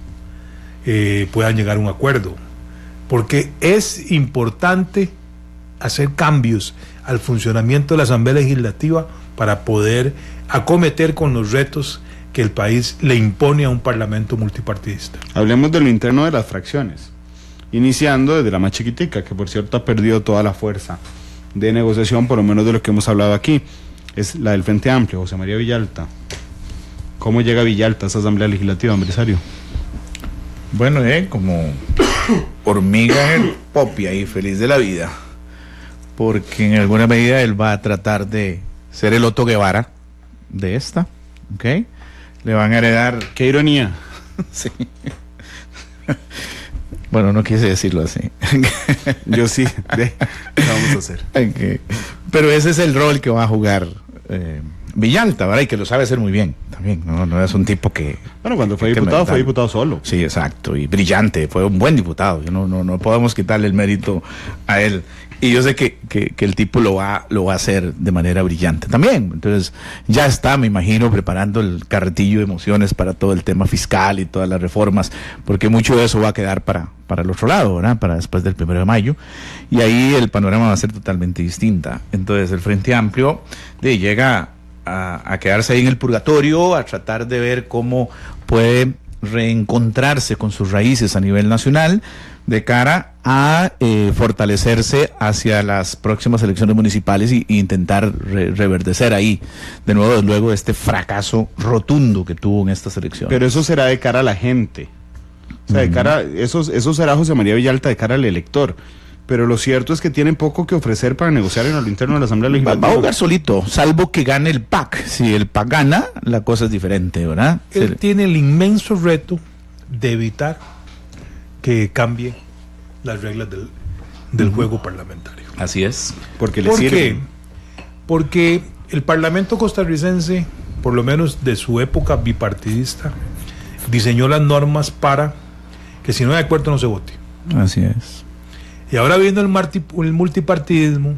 puedan llegar a un acuerdo, porque es importante hacer cambios al funcionamiento de la Asamblea Legislativa para poder acometer con los retos que el país le impone a un parlamento multipartidista. Hablemos de lo interno de las fracciones, iniciando desde la más chiquitica, que por cierto ha perdido toda la fuerza de negociación, por lo menos de lo que hemos hablado aquí, es la del Frente Amplio, José María Villalta. ¿Cómo llega Villalta a esa Asamblea Legislativa, empresario? Bueno, como hormiga en el popi ahí, feliz de la vida, porque en alguna medida él va a tratar de ser el Otto Guevara de esta, ¿ok? Le van a heredar... ¡Qué ironía! Sí. Bueno, no quise decirlo así. Yo sí, ¿qué vamos a hacer? Okay. Pero ese es el rol que va a jugar Villalta, ¿verdad? Y que lo sabe hacer muy bien también. No es un tipo que... Bueno, cuando fue diputado solo. Sí, exacto, y brillante, fue un buen diputado. No podemos quitarle el mérito a él. Y yo sé que el tipo lo va a hacer de manera brillante también. Entonces, ya está, me imagino, preparando el carretillo de emociones para todo el tema fiscal y todas las reformas, porque mucho de eso va a quedar para el otro lado, ¿verdad? Para después del 1 de mayo. Y ahí el panorama va a ser totalmente distinta. Entonces, el Frente Amplio llega a quedarse ahí en el purgatorio, a tratar de ver cómo puede reencontrarse con sus raíces a nivel nacional, de cara a fortalecerse hacia las próximas elecciones municipales e intentar reverdecer ahí de nuevo luego de este fracaso rotundo que tuvo en estas elecciones. Pero eso será de cara a la gente, o sea, de cara, eso será José María Villalta de cara al elector. Pero lo cierto es que tienen poco que ofrecer para negociar en lo interno de la Asamblea Legislativa. Va a jugar solito, salvo que gane el PAC. Si el PAC gana, la cosa es diferente, ¿verdad? Él tiene el inmenso reto de evitar que cambie las reglas del juego parlamentario. Así es. ¿Por qué? Porque el Parlamento costarricense, por lo menos de su época bipartidista, diseñó las normas para que si no hay acuerdo no se vote. Así es. Y ahora viendo el multipartidismo,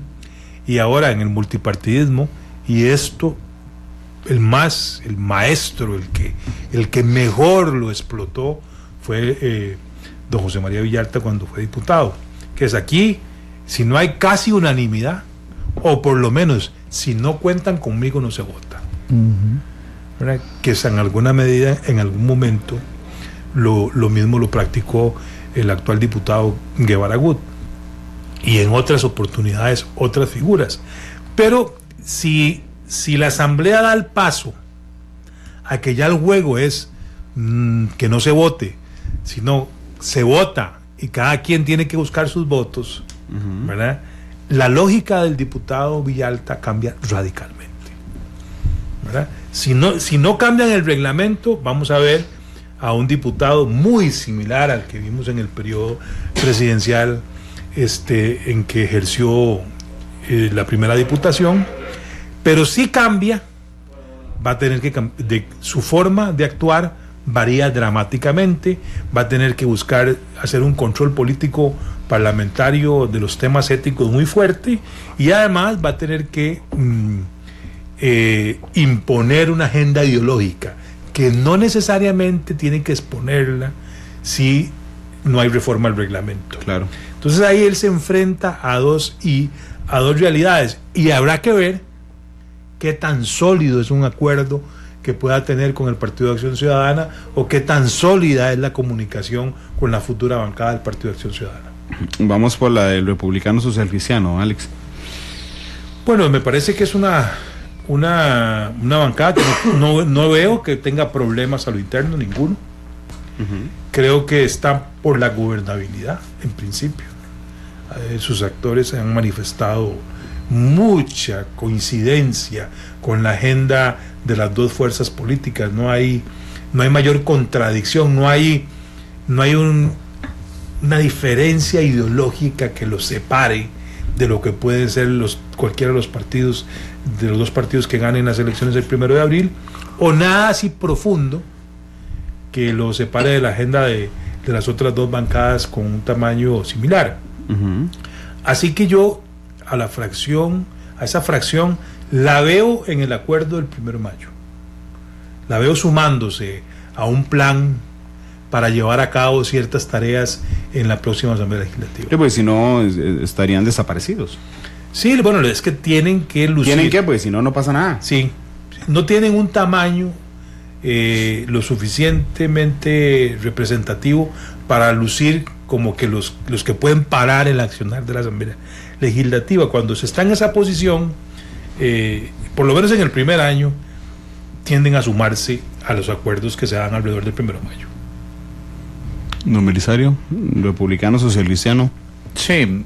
y ahora en el multipartidismo, y esto, el maestro, el que mejor lo explotó fue don José María Villalta cuando fue diputado, que es aquí, si no hay casi unanimidad, o por lo menos, si no cuentan conmigo no se vota. ¿Verdad? Que es en alguna medida, en algún momento, lo mismo lo practicó el actual diputado Guevara Gut, y en otras oportunidades otras figuras. Pero si la Asamblea da el paso a que ya el juego es que no se vote, sino se vota y cada quien tiene que buscar sus votos, ¿verdad? La lógica del diputado Villalta cambia radicalmente, ¿verdad? Si no cambian el reglamento, vamos a ver a un diputado muy similar al que vimos en el periodo presidencial en que ejerció la primera diputación, pero si cambia, va a tener que su forma de actuar varía dramáticamente, va a tener que buscar hacer un control político parlamentario de los temas éticos muy fuerte, y además va a tener que imponer una agenda ideológica que no necesariamente tiene que exponerla si no hay reforma al reglamento. Claro. Entonces ahí él se enfrenta a dos realidades, y habrá que ver qué tan sólido es un acuerdo que pueda tener con el Partido de Acción Ciudadana, o qué tan sólida es la comunicación con la futura bancada del Partido de Acción Ciudadana. Vamos por la del republicano social cristiano, Alex. Bueno, me parece que es una bancada que no veo que tenga problemas a lo interno, ninguno. Creo que está por la gobernabilidad, en principio. Sus actores han manifestado mucha coincidencia con la agenda de las dos fuerzas políticas. No hay mayor contradicción, no hay no hay una diferencia ideológica que los separe de lo que pueden ser cualquiera de los partidos, de los dos partidos que ganen las elecciones del 1 de abril, o nada así profundo que los separe de la agenda de las otras dos bancadas con un tamaño similar. Así que yo a esa fracción la veo en el acuerdo del 1 de mayo. La veo sumándose a un plan para llevar a cabo ciertas tareas en la próxima Asamblea Legislativa. Sí, pues si no, estarían desaparecidos. Sí, bueno, es que tienen que lucir. ¿Tienen que? Pues si no, no pasa nada. Sí, no tienen un tamaño lo suficientemente representativo para lucir como que los que pueden parar el accionar de la Asamblea Legislativa. Cuando se está en esa posición, por lo menos en el primer año, tienden a sumarse a los acuerdos que se dan alrededor del 1 de mayo. Don Belisario, republicano, social cristiano. Sí,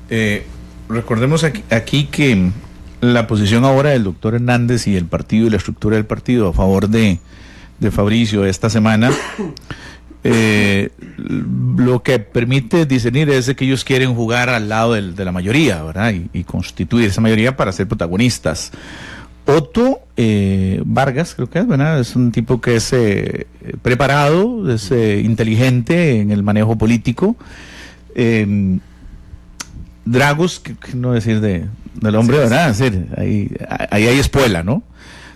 recordemos aquí que la posición ahora del doctor Hernández y el partido y la estructura del partido a favor de Fabricio esta semana, lo que permite discernir es de que ellos quieren jugar al lado de la mayoría, ¿verdad? Y constituir esa mayoría para ser protagonistas. Otto Vargas, creo que es, ¿verdad? Es un tipo que es preparado, es inteligente en el manejo político. Dragos, que no decir del hombre, sí, ¿verdad? Es decir, ahí hay espuela, ¿no?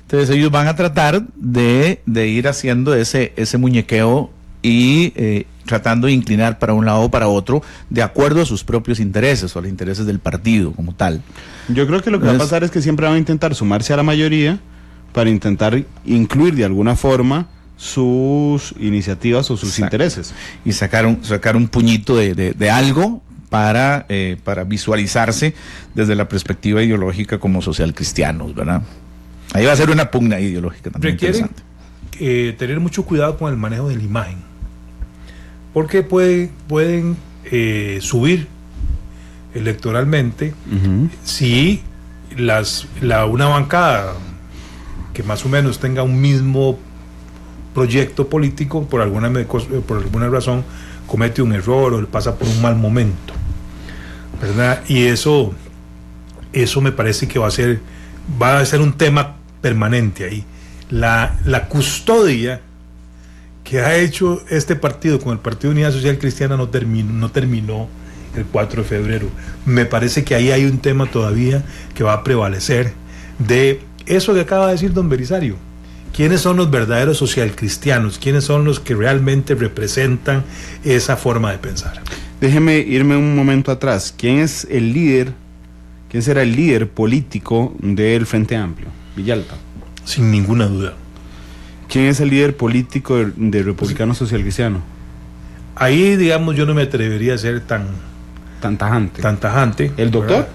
Entonces ellos van a tratar de ir haciendo ese muñequeo y tratando de inclinar para un lado o para otro de acuerdo a sus propios intereses o a los intereses del partido como tal. Yo creo que lo que va a pasar es que siempre van a intentar sumarse a la mayoría para intentar incluir de alguna forma sus iniciativas o sus intereses. Y sacar un puñito de algo para visualizarse desde la perspectiva ideológica como social cristianos, ¿verdad? Ahí va a ser una pugna ideológica también. Requieren tener mucho cuidado con el manejo de la imagen, porque pueden subir electoralmente si una bancada que más o menos tenga un mismo proyecto político por alguna razón comete un error o pasa por un mal momento, ¿verdad? Y eso me parece que va a ser un tema permanente ahí. La custodia que ha hecho este partido con el Partido de Unidad Social Cristiana no terminó el 4 de febrero. Me parece que ahí hay un tema todavía que va a prevalecer de eso que acaba de decir don Belisario. ¿Quiénes son los verdaderos socialcristianos? ¿Quiénes son los que realmente representan esa forma de pensar? Déjeme irme un momento atrás. ¿Quién será el líder político del Frente Amplio? Villalta. Sin ninguna duda. ¿Quién es el líder político de Republicano Social Cristiano? Ahí, digamos, yo no me atrevería a ser tan tajante. ¿El doctor? ¿Verdad?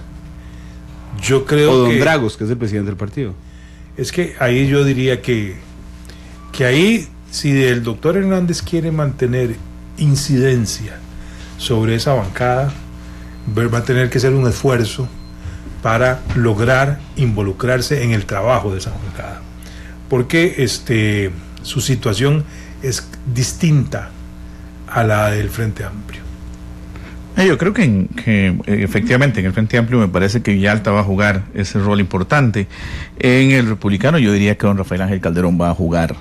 Yo creo o don Dragos, que es el presidente del partido. Es que ahí yo diría que ahí, si el doctor Hernández quiere mantener incidencia sobre esa bancada, va a tener que hacer un esfuerzo para lograr involucrarse en el trabajo de esa bancada, porque su situación es distinta a la del Frente Amplio. Yo creo que efectivamente en el Frente Amplio me parece que Villalta va a jugar ese rol importante. En el Republicano yo diría que don Rafael Ángel Calderón va a jugar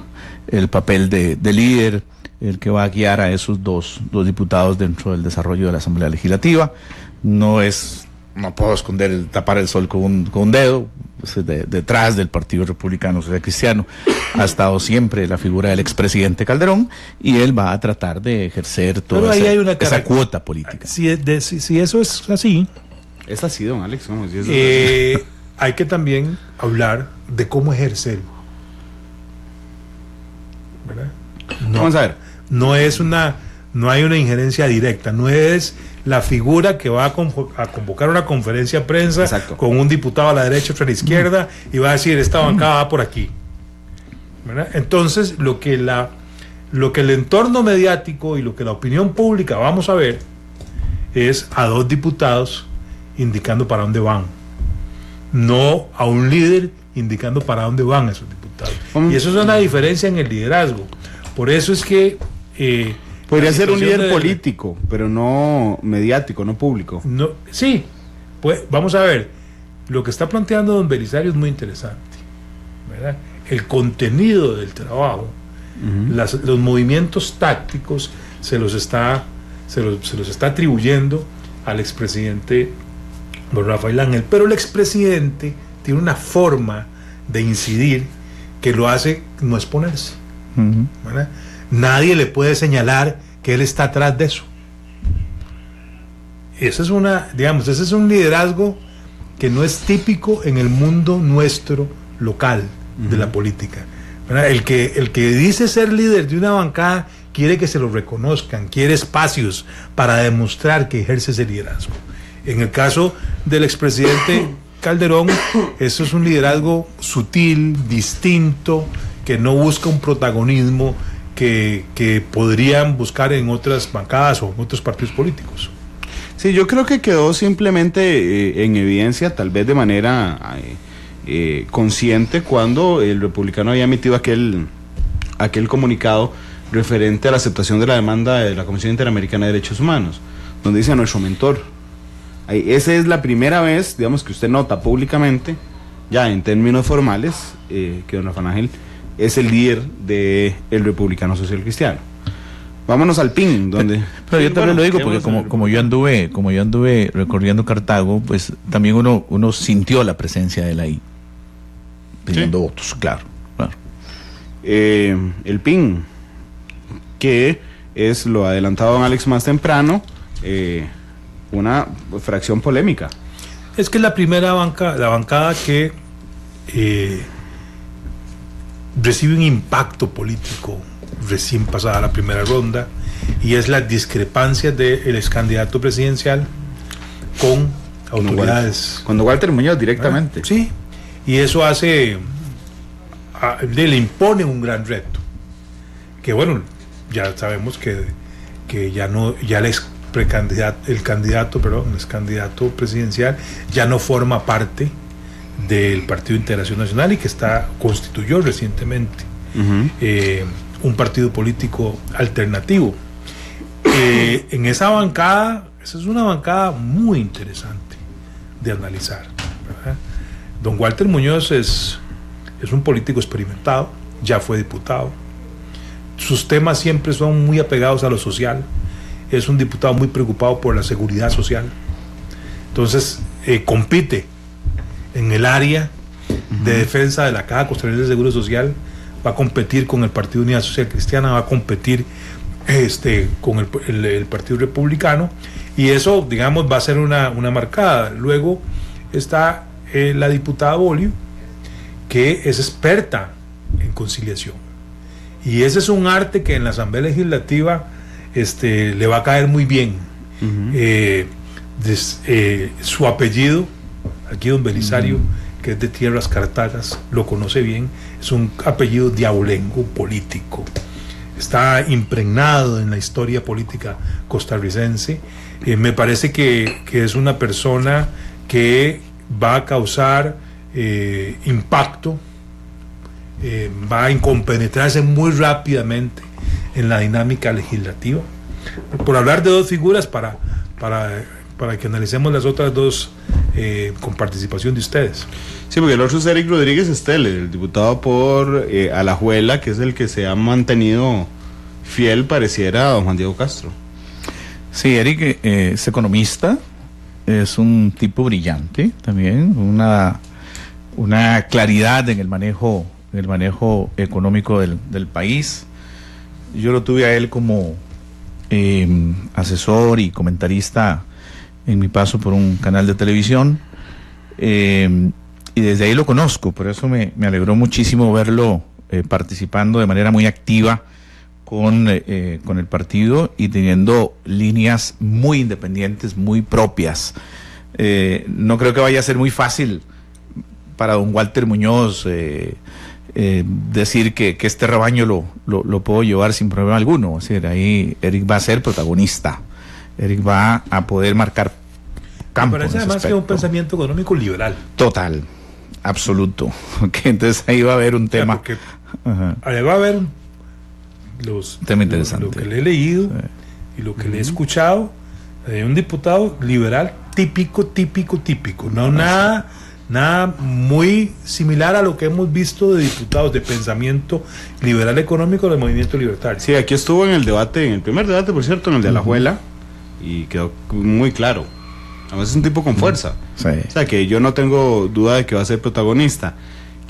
el papel de líder, el que va a guiar a esos dos diputados dentro del desarrollo de la Asamblea Legislativa. No puedo tapar el sol con un dedo. Detrás del Partido Republicano Social Cristiano ha estado siempre la figura del expresidente Calderón, y él va a tratar de ejercer toda esa cuota política. Si eso es así, es así, don Alex. ¿Cómo? Si hay que también hablar de cómo ejercerlo, ¿verdad? Vamos a ver. No hay una injerencia directa, no es la figura que va a convocar una conferencia de prensa. Exacto. Con un diputado a la derecha, otro a la izquierda, y va a decir, esta bancada va por aquí, ¿verdad? Entonces, lo que el entorno mediático y lo que la opinión pública vamos a ver es a dos diputados indicando para dónde van, no a un líder indicando para dónde van esos diputados. Y eso es una diferencia en el liderazgo. Por eso es que Podría ser un líder de... político, pero no mediático, no público. No, sí, pues vamos a ver. Lo que está planteando don Belisario es muy interesante, ¿verdad? El contenido del trabajo, los movimientos tácticos se los está atribuyendo al expresidente don Rafael Ángel, pero el expresidente tiene una forma de incidir que lo hace no exponerse, ¿verdad? Nadie le puede señalar que él está atrás de eso. Ese es un liderazgo que no es típico en el mundo nuestro local de la política, ¿verdad? El que dice ser líder de una bancada quiere que se lo reconozcan, quiere espacios para demostrar que ejerce ese liderazgo. En el caso del expresidente Calderón, eso es un liderazgo sutil, distinto, que no busca un protagonismo que podrían buscar en otras bancadas o en otros partidos políticos. Sí, yo creo que quedó simplemente en evidencia, tal vez de manera consciente, cuando el republicano había emitido aquel comunicado referente a la aceptación de la demanda de la Comisión Interamericana de Derechos Humanos, donde dice a nuestro mentor. Esa es la primera vez, digamos, que usted nota públicamente, ya en términos formales, que don Rafael Ángel es el líder del Republicano Social Cristiano. Vámonos al PIN, donde... Pero yo también lo digo porque como yo anduve recorriendo Cartago, pues también uno sintió la presencia de él ahí, pidiendo votos, claro. El PIN, que es lo adelantado don Alex más temprano, una fracción polémica. Es que es la primera bancada que recibe un impacto político recién pasada la primera ronda, y es la discrepancia del ex candidato presidencial con autoridades. Cuando Walter Muñoz directamente. Sí, y eso le impone un gran reto. Que bueno, ya sabemos que ya el ex candidato presidencial ya no forma parte del Partido Integración Nacional y que constituyó recientemente un partido político alternativo. En esa bancada, esa es una bancada muy interesante de analizar, ¿verdad? Don Walter Muñoz es un político experimentado, ya fue diputado, sus temas siempre son muy apegados a lo social, es un diputado muy preocupado por la seguridad social, entonces compite en el área de defensa de la Caja Costarricense de Seguro Social, va a competir con el Partido Unidad Social Cristiana, va a competir con el Partido Republicano, y eso, digamos, va a ser una marcada. Luego está la diputada Bolio, que es experta en conciliación, y ese es un arte que en la Asamblea Legislativa le va a caer muy bien. Su apellido, aquí don Belisario, que es de tierras cartagas, lo conoce bien, es un apellido diabolengo político, está impregnado en la historia política costarricense. Me parece que es una persona que va a causar impacto, va a compenetrarse muy rápidamente en la dinámica legislativa. Por hablar de dos figuras para que analicemos las otras dos con participación de ustedes. Sí, porque el otro es Eric Rodríguez Estelle, el diputado por Alajuela, que es el que se ha mantenido fiel, pareciera, a don Juan Diego Castro. Sí, Eric es economista, es un tipo brillante también, una claridad en el manejo económico del país. Yo lo tuve a él como asesor y comentarista en mi paso por un canal de televisión, y desde ahí lo conozco, por eso me alegró muchísimo verlo participando de manera muy activa con el partido y teniendo líneas muy independientes, muy propias. No creo que vaya a ser muy fácil para don Walter Muñoz decir que este rebaño lo puedo llevar sin problema alguno. O sea, ahí Eric va a ser protagonista. Eric va a poder marcar campo. Me parece además que es un pensamiento económico liberal. Total, absoluto. Okay, entonces ahí va a haber un tema. Ahí va a haber tema interesante. Lo que le he leído y lo que le he escuchado de un diputado liberal típico. No, nada muy similar a lo que hemos visto de diputados de pensamiento liberal económico del movimiento libertario. Sí, aquí estuvo en el debate, en el primer debate, por cierto, en el de Alajuela, y quedó muy claro. Además es un tipo con fuerza. Sí. O sea, que yo no tengo duda de que va a ser protagonista.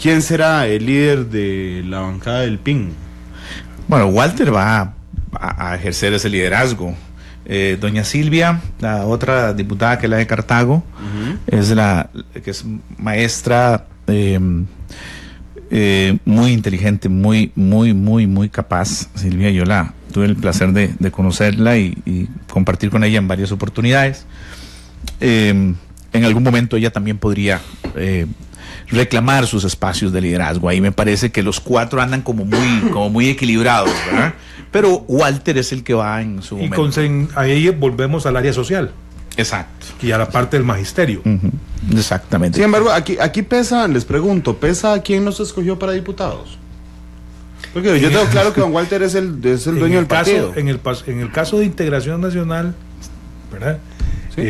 ¿Quién será el líder de la bancada del PIN? Bueno, Walter va a ejercer ese liderazgo. Doña Silvia, la otra diputada, que es la de Cartago, es que es maestra, muy inteligente, muy capaz. Silvia, yo tuve el placer de conocerla y compartir con ella en varias oportunidades. En algún momento ella también podría reclamar sus espacios de liderazgo. Ahí me parece que los cuatro andan como muy equilibrados, ¿verdad? Pero Walter es el que va en su momento. Y ahí volvemos al área social. Exacto. Y a la parte del magisterio. Exactamente. Sin embargo, aquí pesa, les pregunto, ¿pesa quién nos escogió para diputados? Porque yo tengo claro que don Walter es el dueño del partido. En el caso de Integración Nacional, ¿verdad? ¿Sí?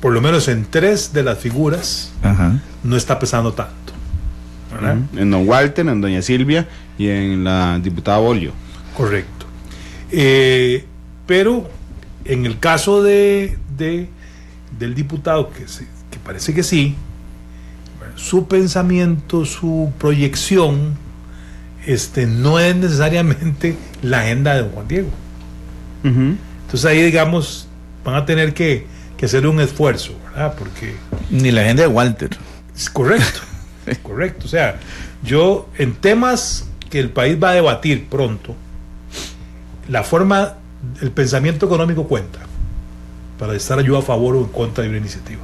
Por lo menos en 3 de las figuras no está pesando tanto, ¿verdad? En don Walter, en doña Silvia y en la diputada Bolio. Correcto. Pero en el caso del diputado, que parece que sí, su pensamiento, su proyección, no es necesariamente la agenda de don Juan Diego. Entonces ahí, digamos, van a tener que hacer un esfuerzo, ¿verdad? Porque ni la agenda de Walter. Es correcto, correcto. O sea, yo en temas que el país va a debatir pronto, el pensamiento económico cuenta para estar yo a favor o en contra de una iniciativa.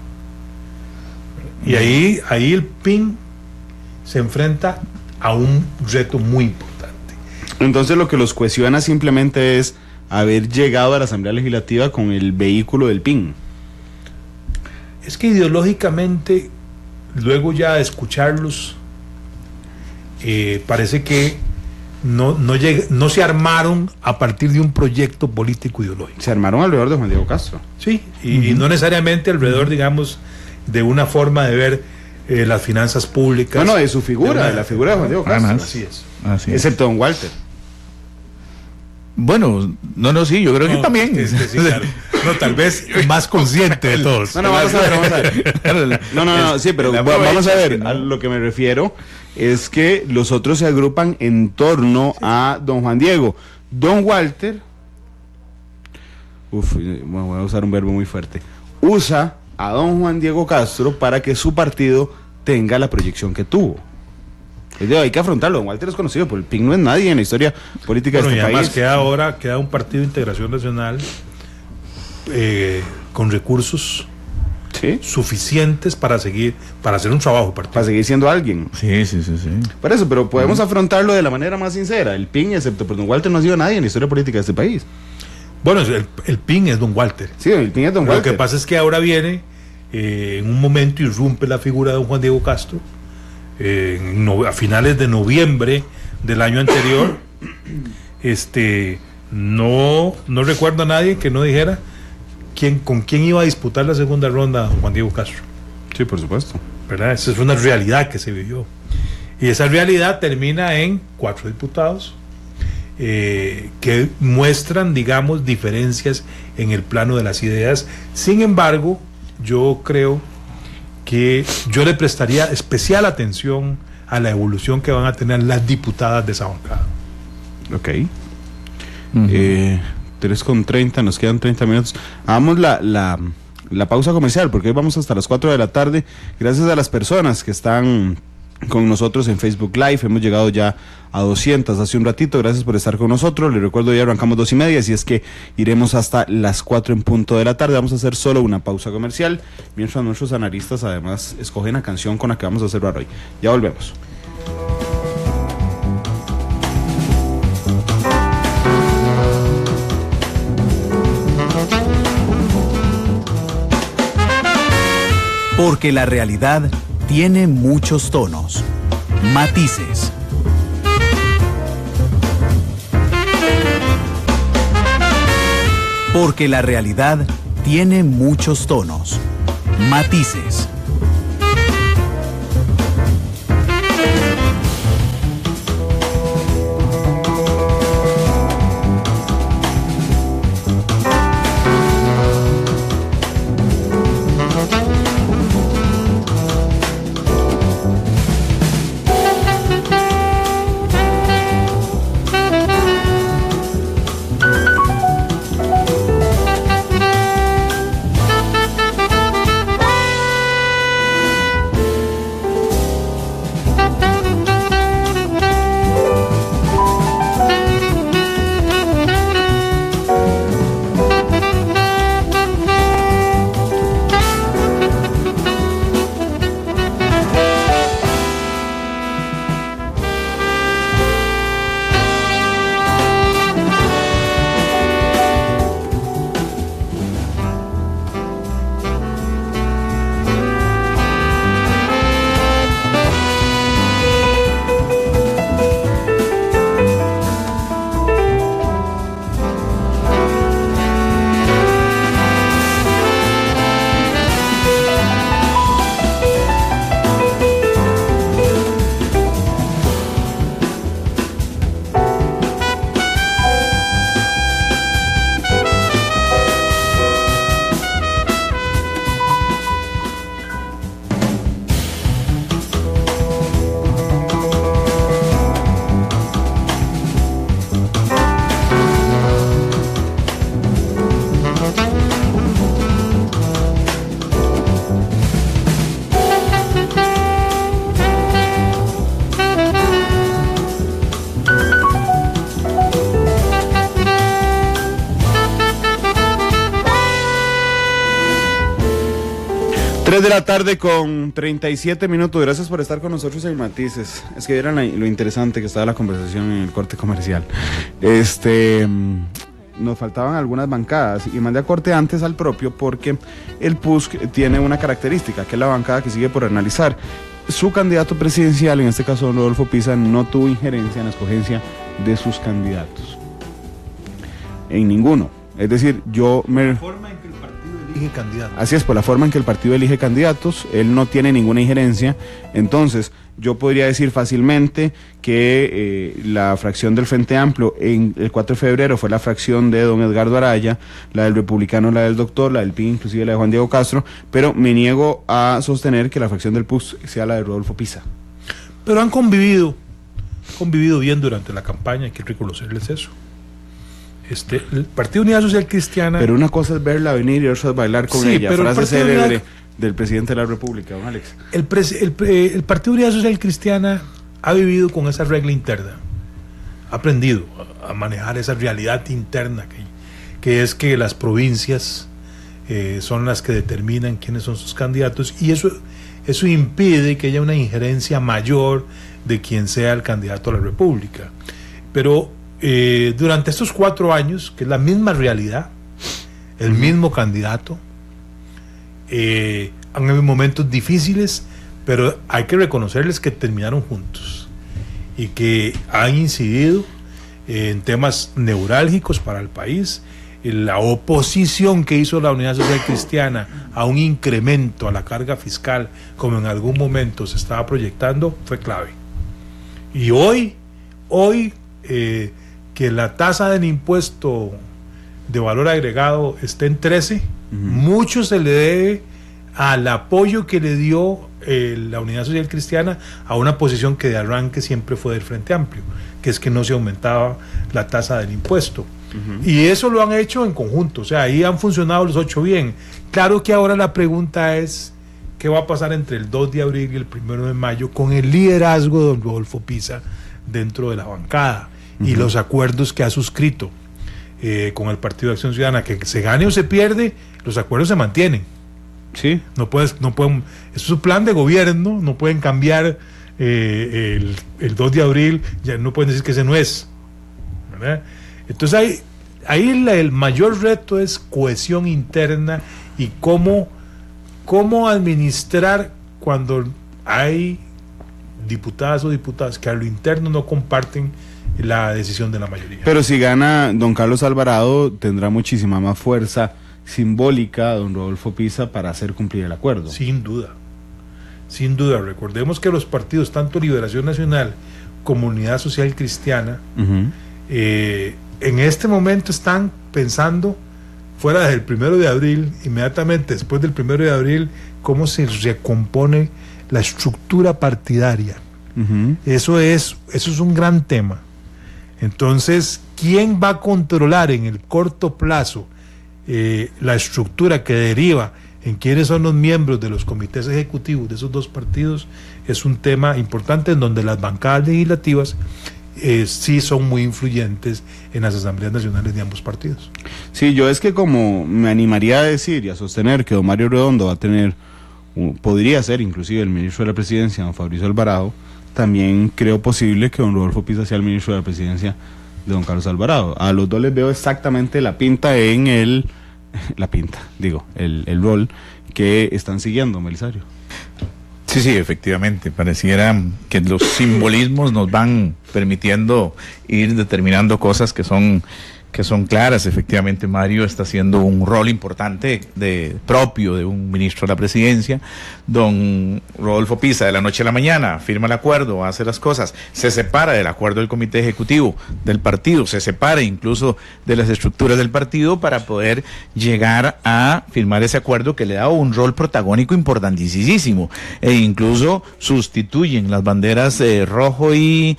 Y ahí el PIN se enfrenta a un reto muy importante. Entonces lo que los cohesiona simplemente es haber llegado a la Asamblea Legislativa con el vehículo del PIN. Es que ideológicamente, luego ya de escucharlos, parece que no se armaron a partir de un proyecto político ideológico. Se armaron alrededor de Juan Diego Castro. Sí, y no necesariamente alrededor, digamos, de una forma de ver las finanzas públicas. No, de su figura, de la figura de Juan Diego Castro. Así es. Excepto don Walter. Bueno, sí, yo creo que también. Sí, claro. No, tal vez más consciente de todos. Vamos a ver. No, sí, pero vamos a ver. A lo que me refiero es que los otros se agrupan en torno a don Juan Diego. Don Walter, voy a usar un verbo muy fuerte, usa a don Juan Diego Castro para que su partido tenga la proyección que tuvo. Hay que afrontarlo. Don Walter es conocido, pero el PIN no es nadie en la historia política de este país. Además queda un partido de Integración Nacional con recursos suficientes para hacer un trabajo partido. Para seguir siendo alguien. Sí. Por eso, pero podemos afrontarlo de la manera más sincera. El PIN, excepto por don Walter, no ha sido nadie en la historia política de este país. Bueno, el PIN es don Walter. Sí, el PIN es don Walter. Lo que pasa es que ahora viene, en un momento irrumpe la figura de don Juan Diego Castro, a finales de noviembre del año anterior. No recuerdo a nadie que no dijera con quién iba a disputar la segunda ronda don Juan Diego Castro. Sí, por supuesto. ¿Verdad? Esa es una realidad que se vivió. Y esa realidad termina en 4 diputados que muestran, digamos, diferencias en el plano de las ideas. Sin embargo, yo creo que yo le prestaría especial atención a la evolución que van a tener las diputadas de esa bancada. Ok. 3:30, nos quedan 30 minutos. Hagamos la pausa comercial, porque hoy vamos hasta las 4 de la tarde. Gracias a las personas que están con nosotros en Facebook Live. Hemos llegado ya a 200 hace un ratito. Gracias por estar con nosotros. Les recuerdo, ya arrancamos 2:30, así es que iremos hasta las 4 en punto de la tarde. Vamos a hacer solo una pausa comercial, mientras nuestros analistas además escogen la canción con la que vamos a cerrar hoy. Ya volvemos. Porque la realidad tiene muchos tonos, matices. Porque la realidad tiene muchos tonos, matices. De la tarde con 37 minutos. Gracias por estar con nosotros en Matices. Es que vieran lo interesante que estaba la conversación en el corte comercial. Nos faltaban algunas bancadas y mandé a corte antes al propio porque el PUSC tiene una característica, que es la bancada que sigue por analizar. Su candidato presidencial, en este caso Rodolfo Pisa, no tuvo injerencia en la escogencia de sus candidatos. En ninguno. Es decir, así es, por la forma en que el partido elige candidatos, él no tiene ninguna injerencia. Entonces, yo podría decir fácilmente que la fracción del Frente Amplio en el 4 de febrero fue la fracción de don Edgardo Araya, la del Republicano, la del Doctor, la del PIN, inclusive la de Juan Diego Castro, pero me niego a sostener que la fracción del PUS sea la de Rodolfo Pisa. Pero han convivido bien durante la campaña, hay que reconocerles eso. El Partido Unidad Social Cristiana... Pero una cosa es verla venir y otra es bailar con ella. Frase célebre del presidente de la República, don Alex. El Partido Unidad Social Cristiana ha vivido con esa regla interna. Ha aprendido a manejar esa realidad interna que es que las provincias son las que determinan quiénes son sus candidatos, y eso impide que haya una injerencia mayor de quien sea el candidato a la República. Pero durante estos 4 años, que es la misma realidad, el mismo candidato, han habido momentos difíciles, pero hay que reconocerles que terminaron juntos y que han incidido en temas neurálgicos para el país. La oposición que hizo la Unidad Social Cristiana a un incremento a la carga fiscal, como en algún momento se estaba proyectando, fue clave. Y hoy que la tasa del impuesto de valor agregado esté en 13, mucho se le debe al apoyo que le dio la Unidad Social Cristiana a una posición que de arranque siempre fue del Frente Amplio, que es que no se aumentaba la tasa del impuesto. Y eso lo han hecho en conjunto, o sea, ahí han funcionado los 8 bien. Claro que ahora la pregunta es, ¿qué va a pasar entre el 2 de abril y el 1 de mayo con el liderazgo de don Rodolfo Pisa dentro de la bancada y los acuerdos que ha suscrito con el Partido de Acción Ciudadana? Que se gane o se pierde, los acuerdos se mantienen. Sí. No pueden, es su plan de gobierno, no pueden cambiar el 2 de abril, ya no pueden decir que ese no es, ¿verdad? Entonces ahí el mayor reto es cohesión interna y cómo administrar cuando hay diputadas o diputados que a lo interno no comparten la decisión de la mayoría. Pero si gana don Carlos Alvarado, tendrá muchísima más fuerza simbólica don Rodolfo Pisa para hacer cumplir el acuerdo. Sin duda. Recordemos que los partidos, tanto Liberación Nacional como Unidad Social Cristiana, en este momento están pensando, fuera del 1 de abril, inmediatamente después del 1 de abril, cómo se recompone la estructura partidaria. Eso es un gran tema. Entonces, ¿quién va a controlar en el corto plazo la estructura que deriva en quiénes son los miembros de los comités ejecutivos de esos dos partidos? Es un tema importante en donde las bancadas legislativas sí son muy influyentes en las asambleas nacionales de ambos partidos. Sí, yo es que como me animaría a decir y a sostener que don Mario Redondo va a tener, podría ser inclusive el ministro de la Presidencia, don Fabricio Alvarado, también creo posible que don Rodolfo Pisa sea el ministro de la Presidencia de don Carlos Alvarado. A los dos les veo exactamente la pinta en el rol que están siguiendo, Belisario. Sí, efectivamente, pareciera que los simbolismos nos van permitiendo ir determinando cosas que son claras. Efectivamente, Mario está haciendo un rol importante propio de un ministro de la Presidencia. Don Rodolfo Pisa, de la noche a la mañana, firma el acuerdo, hace las cosas, se separa del acuerdo del Comité Ejecutivo del partido, se separa incluso de las estructuras del partido para poder llegar a firmar ese acuerdo que le da un rol protagónico importantísimo, e incluso sustituyen las banderas rojo y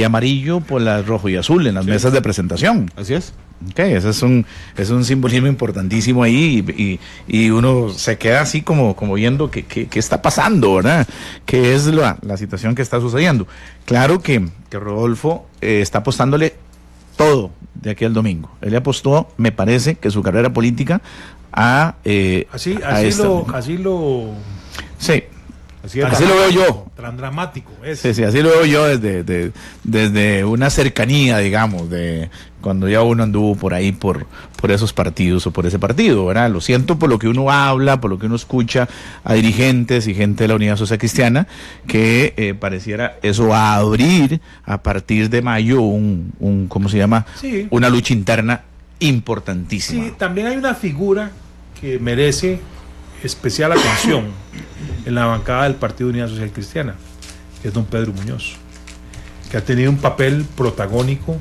amarillo por las rojo y azul en las mesas de presentación. Así es. Okay, ese es un simbolismo importantísimo ahí, y uno se queda así como viendo qué está pasando, ¿verdad? ¿Qué es la situación que está sucediendo? Claro que Rodolfo está apostándole todo de aquí al domingo. Él le apostó, me parece, que su carrera política así lo veo yo. Tan dramático. Sí, así lo veo yo desde una cercanía, digamos, de cuando ya uno anduvo por ahí por esos partidos o por ese partido, ¿verdad? Lo siento por lo que uno habla, por lo que uno escucha a dirigentes y gente de la Unidad Social Cristiana, que pareciera eso a abrir a partir de mayo ¿cómo se llama? Sí. Una lucha interna importantísima. Sí, también hay una figura que merece especial atención en la bancada del Partido Unidad Social Cristiana, que es don Pedro Muñoz, que ha tenido un papel protagónico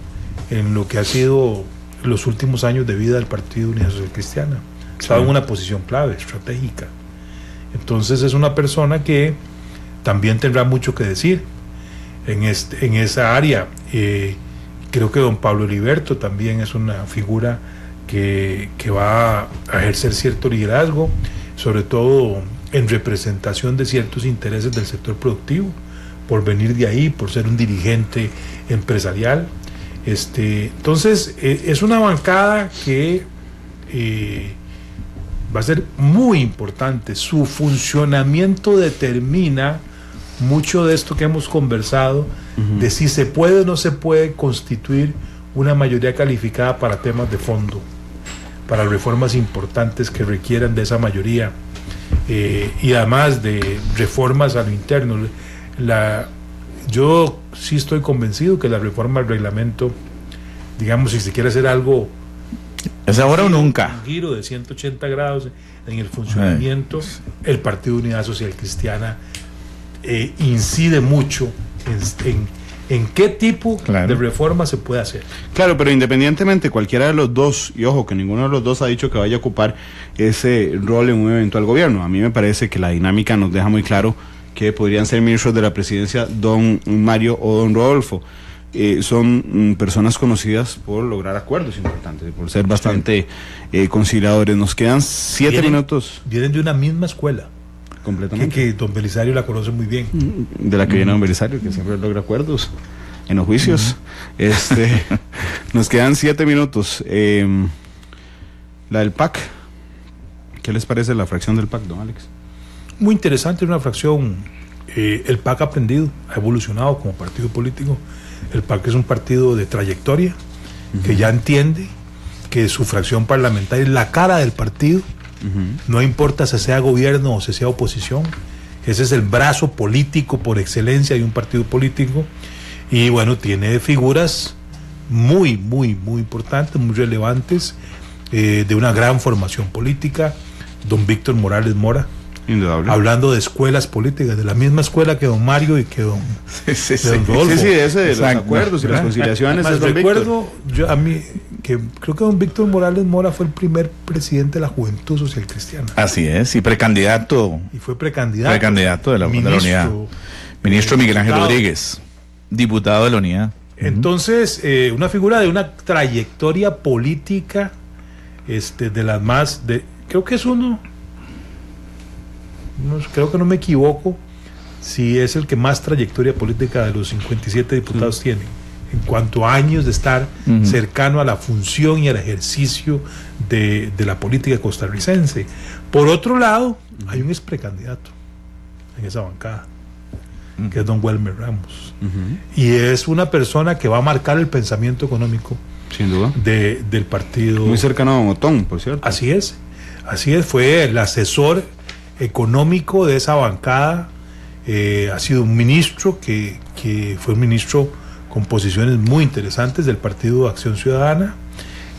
en lo que ha sido los últimos años de vida del Partido Unidad Social Cristiana. Estaba en una posición clave, estratégica. Entonces es una persona que también tendrá mucho que decir en esa área. Creo que don Pablo Heriberto también es una figura que va a ejercer cierto liderazgo, sobre todo en representación de ciertos intereses del sector productivo, por venir de ahí, por ser un dirigente empresarial. Entonces es una bancada que va a ser muy importante. Su funcionamiento determina mucho de esto que hemos conversado, de si se puede o no se puede constituir una mayoría calificada para temas de fondo, para reformas importantes que requieran de esa mayoría, y además de reformas a lo interno. Yo sí estoy convencido que la reforma al reglamento, digamos, si se quiere hacer algo, ¿es ahora o nunca? Un giro de 180 grados en el funcionamiento, el Partido Unidad Social Cristiana incide mucho en qué tipo de reforma se puede hacer. Claro, pero independientemente cualquiera de los dos, y ojo que ninguno de los dos ha dicho que vaya a ocupar ese rol en un eventual gobierno, a mí me parece que la dinámica nos deja muy claro que podrían ser ministros de la Presidencia don Mario o don Rodolfo. Son personas conocidas por lograr acuerdos importantes, por ser bastante conciliadores. Nos quedan 7 minutos. Vienen de una misma escuela. Completamente. Que don Belisario la conoce muy bien. De la que viene don Belisario, que siempre logra acuerdos en los juicios. Nos quedan 7 minutos. La del PAC. ¿Qué les parece la fracción del PAC, don Alex? Muy interesante, una fracción. El PAC ha aprendido, ha evolucionado como partido político. El PAC es un partido de trayectoria, que ya entiende que su fracción parlamentaria es la cara del partido. No importa si sea gobierno o si sea oposición, ese es el brazo político por excelencia de un partido político, Y bueno, tiene figuras muy, muy, muy importantes, muy relevantes, de una gran formación política. Don Víctor Morales Mora, Indudable. hablando de escuelas políticas, de la misma escuela que don Mario y que don, Sí, de don Rodolfo. Sí, ese de los Exacto. acuerdos y las conciliaciones. Más es don recuerdo yo a mí que creo que don Víctor Morales Mora fue el primer presidente de la Juventud Social Cristiana Así es, y precandidato y fue precandidato de la unidad. Ministro Miguel Ángel diputado. Rodríguez, diputado de la unidad. Entonces, una figura de una trayectoria política, de las más, creo que es creo que no me equivoco, si es el que más trayectoria política de los 57 diputados tiene, en cuanto a años de estar cercano a la función y al ejercicio de la política costarricense. Por otro lado, hay un ex precandidato en esa bancada, que es don Welmer Ramos. Y es una persona que va a marcar el pensamiento económico Sin duda. del partido. Muy cercano a Don Otón, por cierto. Así es, fue el asesor económico de esa bancada. Ha sido un ministro que fue un ministro con posiciones muy interesantes del Partido Acción Ciudadana.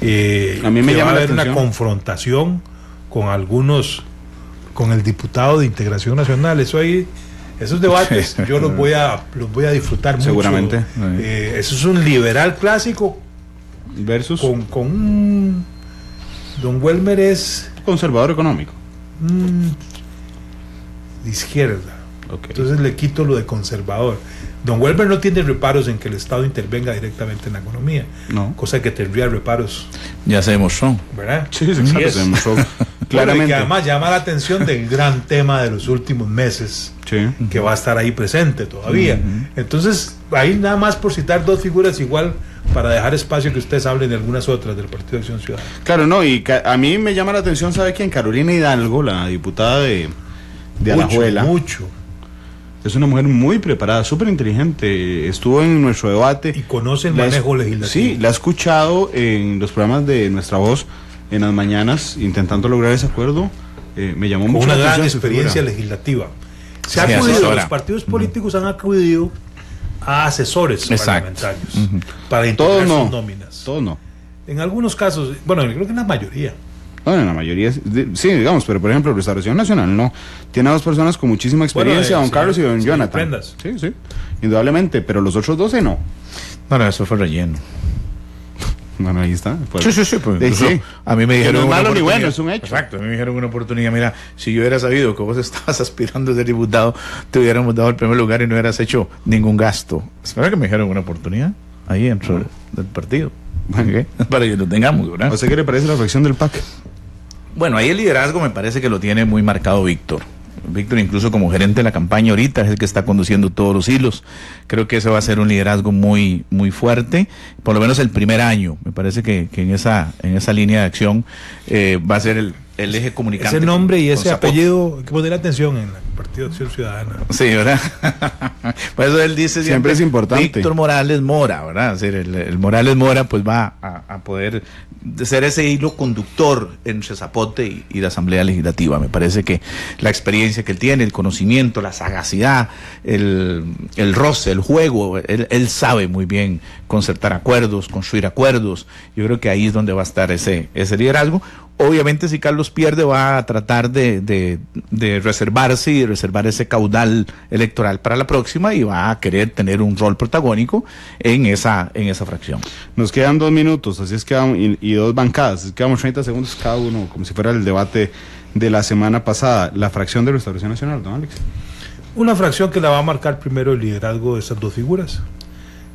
A mí me que llama va a la haber una atención. confrontación con el diputado de Integración Nacional. Esos debates yo los voy a disfrutar mucho. Seguramente. Eso es un liberal clásico Versus con un don Welmer es conservador económico. de izquierda. Okay. Entonces le quito lo de conservador. Don Welmer no tiene reparos en que el Estado intervenga directamente en la economía, No. cosa que tendría reparos, Ya se demostró. ¿verdad? Sí, exacto. Yes. Se demostró Bueno, y claramente. que además llama la atención del gran tema de los últimos meses, Sí. que va a estar ahí presente todavía. Entonces, ahí nada más por citar dos figuras igual, para dejar espacio que ustedes hablen de algunas otras del Partido de Acción Ciudadana. Claro, no, y a mí me llama la atención, ¿sabe quién? Carolina Hidalgo, la diputada de Alajuela. Mucho. Es una mujer muy preparada, súper inteligente. Estuvo en nuestro debate. Y conoce el La manejo legislativo. Sí, la he escuchado en los programas de Nuestra Voz en las mañanas, intentando lograr ese acuerdo. Me llamó Con mucho una la gran atención su experiencia figura. legislativa. Sí, Se ha acudido, asesora. los partidos políticos han acudido a asesores Exacto. parlamentarios para integrar Todos no. sus nóminas. Todos no. En algunos casos, bueno, creo que en la mayoría. Bueno, en la mayoría, sí, digamos, pero por ejemplo, Restauración Nacional no. Tiene a dos personas con muchísima experiencia, don señor- Carlos y don señor Jonathan. Prendas. Sí, sí, indudablemente, pero los otros 12 no. No, eso fue relleno. Bueno, ahí está. Pues, Sí. Pues, Sí, incluso sí. a mí me dijeron. No es una malo ni oportunidad. bueno, es un hecho. Exacto, a mí me dijeron una oportunidad. Mira, si yo hubiera sabido que vos estabas aspirando a ser diputado, te hubiéramos dado el primer lugar y no hubieras hecho ningún gasto. Espera que me dijeron una oportunidad ahí dentro del partido. Bueno. ¿Ok? Para que lo tengamos, ¿verdad? ¿A usted qué le parece la fracción del PAC? Bueno, ahí el liderazgo me parece que lo tiene muy marcado Víctor. Víctor, incluso como gerente de la campaña ahorita, es el que está conduciendo todos los hilos. Creo que ese va a ser un liderazgo muy, muy fuerte, por lo menos el primer año. Me parece que en esa línea de acción va a ser el eje comunicante. Ese nombre y con ese Zapote. apellido, hay que poner atención en el Partido de Acción Ciudadana. Sí, ¿verdad? Por eso él dice Siempre es importante. Víctor Morales Mora, ¿verdad? Es decir, el Morales Mora pues va a poder ser ese hilo conductor entre Zapote y la Asamblea Legislativa. Me parece que la experiencia que él tiene, el conocimiento, la sagacidad, el roce, el juego, él sabe muy bien concertar acuerdos, construir acuerdos. Yo creo que ahí es donde va a estar ese liderazgo. Obviamente, si Carlos pierde, va a tratar de reservarse y reservar ese caudal electoral para la próxima y va a querer tener un rol protagónico en esa fracción. Nos quedan 2 minutos, así es que y 2 bancadas, así que vamos 30 segundos cada uno, como si fuera el debate de la semana pasada. La fracción de Restauración Nacional, ¿no, Alex? Una fracción que la va a marcar primero el liderazgo de esas dos figuras.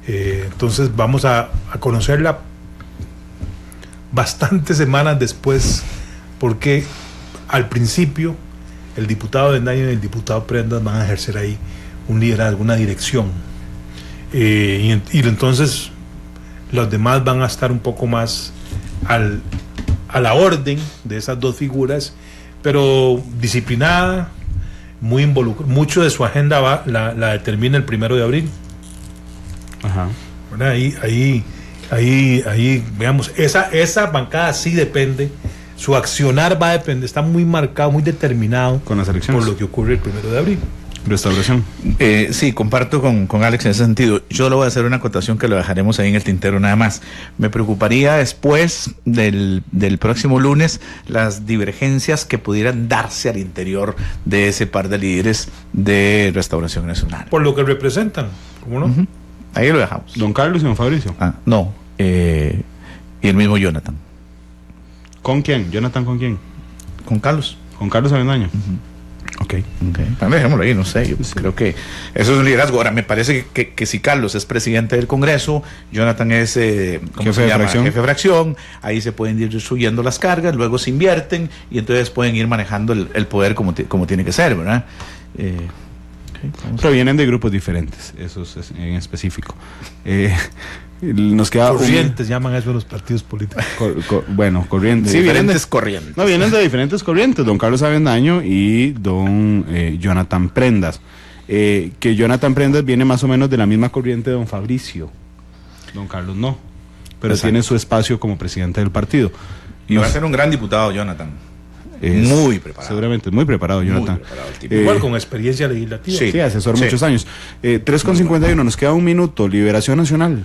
Entonces vamos a conocerla bastantes semanas después, porque al principio el diputado Bendaño y el diputado Prendas van a ejercer ahí un liderazgo, una dirección, y entonces los demás van a estar un poco más a la orden de esas dos figuras, pero disciplinada, muy involucrada. Mucho de su agenda la determina el 1 de abril. Ajá. ¿Verdad? Ahí, veamos, esa bancada sí depende, su accionar va a depender, está muy marcado, muy determinado Con las elecciones. por lo que ocurre el 1 de abril. Restauración. Sí, comparto con Alex en ese sentido. Yo le voy a hacer una acotación que lo dejaremos ahí en el tintero nada más. Me preocuparía después del próximo lunes las divergencias que pudieran darse al interior de ese par de líderes de Restauración Nacional. Por lo que representan, ¿cómo no? Uh-huh. Ahí lo dejamos. Don Carlos y don Fabricio. No, y el mismo Jonathan. ¿Con quién? ¿Jonathan con quién? Con Carlos. Con Carlos Avendaño. Uh-huh. Okay. Bueno, dejémoslo ahí, no sé, yo creo que eso es un liderazgo. Ahora, me parece que si Carlos es presidente del Congreso, Jonathan es jefe de fracción, ahí se pueden ir distribuyendo las cargas, luego se invierten y entonces pueden ir manejando el poder como tiene que ser, ¿verdad? Pero vienen de grupos diferentes, eso es en específico. Nos queda corrientes, llaman eso los partidos políticos. Corrientes. Sí, diferentes corrientes. No, vienen de diferentes corrientes, don Carlos Avendaño y don Jonathan Prendas. Que Jonathan Prendas viene más o menos de la misma corriente de don Fabricio. Don Carlos no, pero exacto, tiene su espacio como presidente del partido. Y va a ser un gran diputado, Jonathan. Muy preparado. Seguramente, muy preparado, Jonathan. Muy preparado el tipo. Igual con experiencia legislativa. Sí, asesor muchos años. 3:51, nos queda un minuto. Liberación Nacional.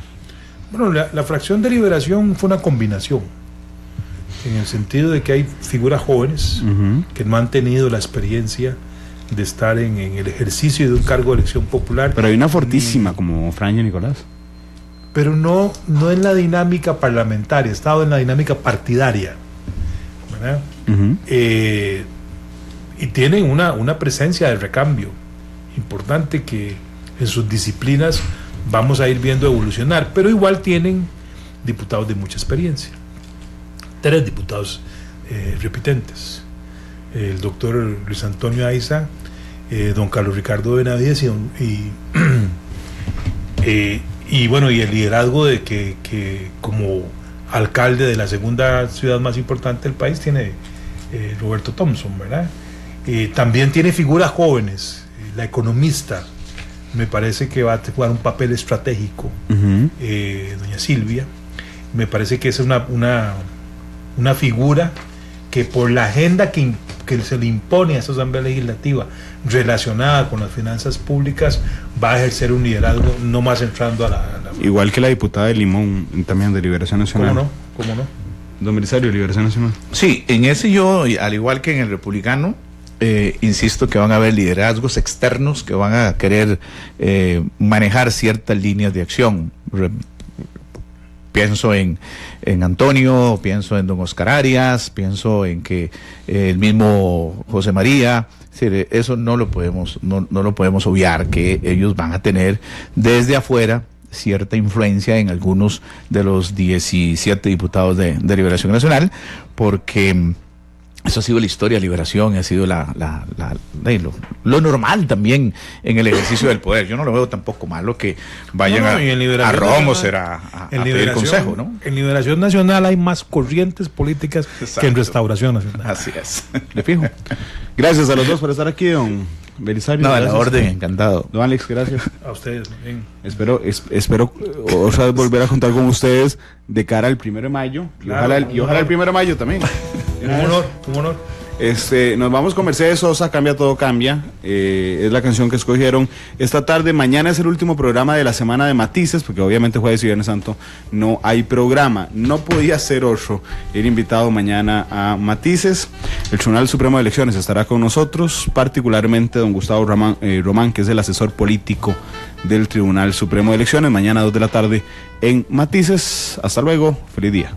Bueno, la fracción de Liberación fue una combinación, en el sentido de que hay figuras jóvenes que no han tenido la experiencia de estar en el ejercicio de un cargo de elección popular. Pero hay una fortísima como Franja Nicolás. Pero no en la dinámica parlamentaria, ha estado en la dinámica partidaria, ¿verdad? Y tienen una presencia de recambio importante que en sus disciplinas vamos a ir viendo evolucionar, pero igual tienen diputados de mucha experiencia, 3 diputados repitentes, el doctor Luis Antonio Aiza, don Carlos Ricardo Benavides y bueno, y el liderazgo de que como alcalde de la segunda ciudad más importante del país tiene Roberto Thompson, ¿verdad? También tiene figuras jóvenes, la economista me parece que va a jugar un papel estratégico, doña Silvia, me parece que es una figura que por la agenda que se le impone a esta Asamblea Legislativa relacionada con las finanzas públicas va a ejercer un liderazgo, no más entrando a la igual que la diputada de Limón, también de Liberación Nacional. ¿Cómo no? Don Belisario, Liberación Nacional. Sí, en ese yo, al igual que en el republicano, insisto que van a haber liderazgos externos que van a querer manejar ciertas líneas de acción. Pienso en Antonio, pienso en don Oscar Arias, pienso en que el mismo José María, eso no lo podemos obviar, que ellos van a tener desde afuera cierta influencia en algunos de los 17 diputados de Liberación Nacional, porque eso ha sido la historia de Liberación, ha sido lo normal también en el ejercicio del poder. Yo no lo veo tampoco malo que vayan a Romos a pedir consejo, ¿no? En Liberación Nacional hay más corrientes políticas que en Restauración Nacional. Así es. Le fijo. Gracias a los dos por estar aquí, don Belisario. No, a la orden, encantado. Don Alex, gracias. A ustedes, bien. Espero otra vez volver a contar con ustedes de cara al 1 de mayo. Claro, y ojalá el 1 de mayo también. Un honor. Nos vamos con Mercedes Sosa, Cambia Todo Cambia, es la canción que escogieron esta tarde. Mañana es el último programa de la semana de Matices, porque obviamente jueves y viernes santo no hay programa, no podía ser otro ir invitado mañana a Matices. El Tribunal Supremo de Elecciones estará con nosotros, particularmente don Gustavo Román, que es el asesor político del Tribunal Supremo de Elecciones, mañana 2 de la tarde en Matices. Hasta luego, feliz día.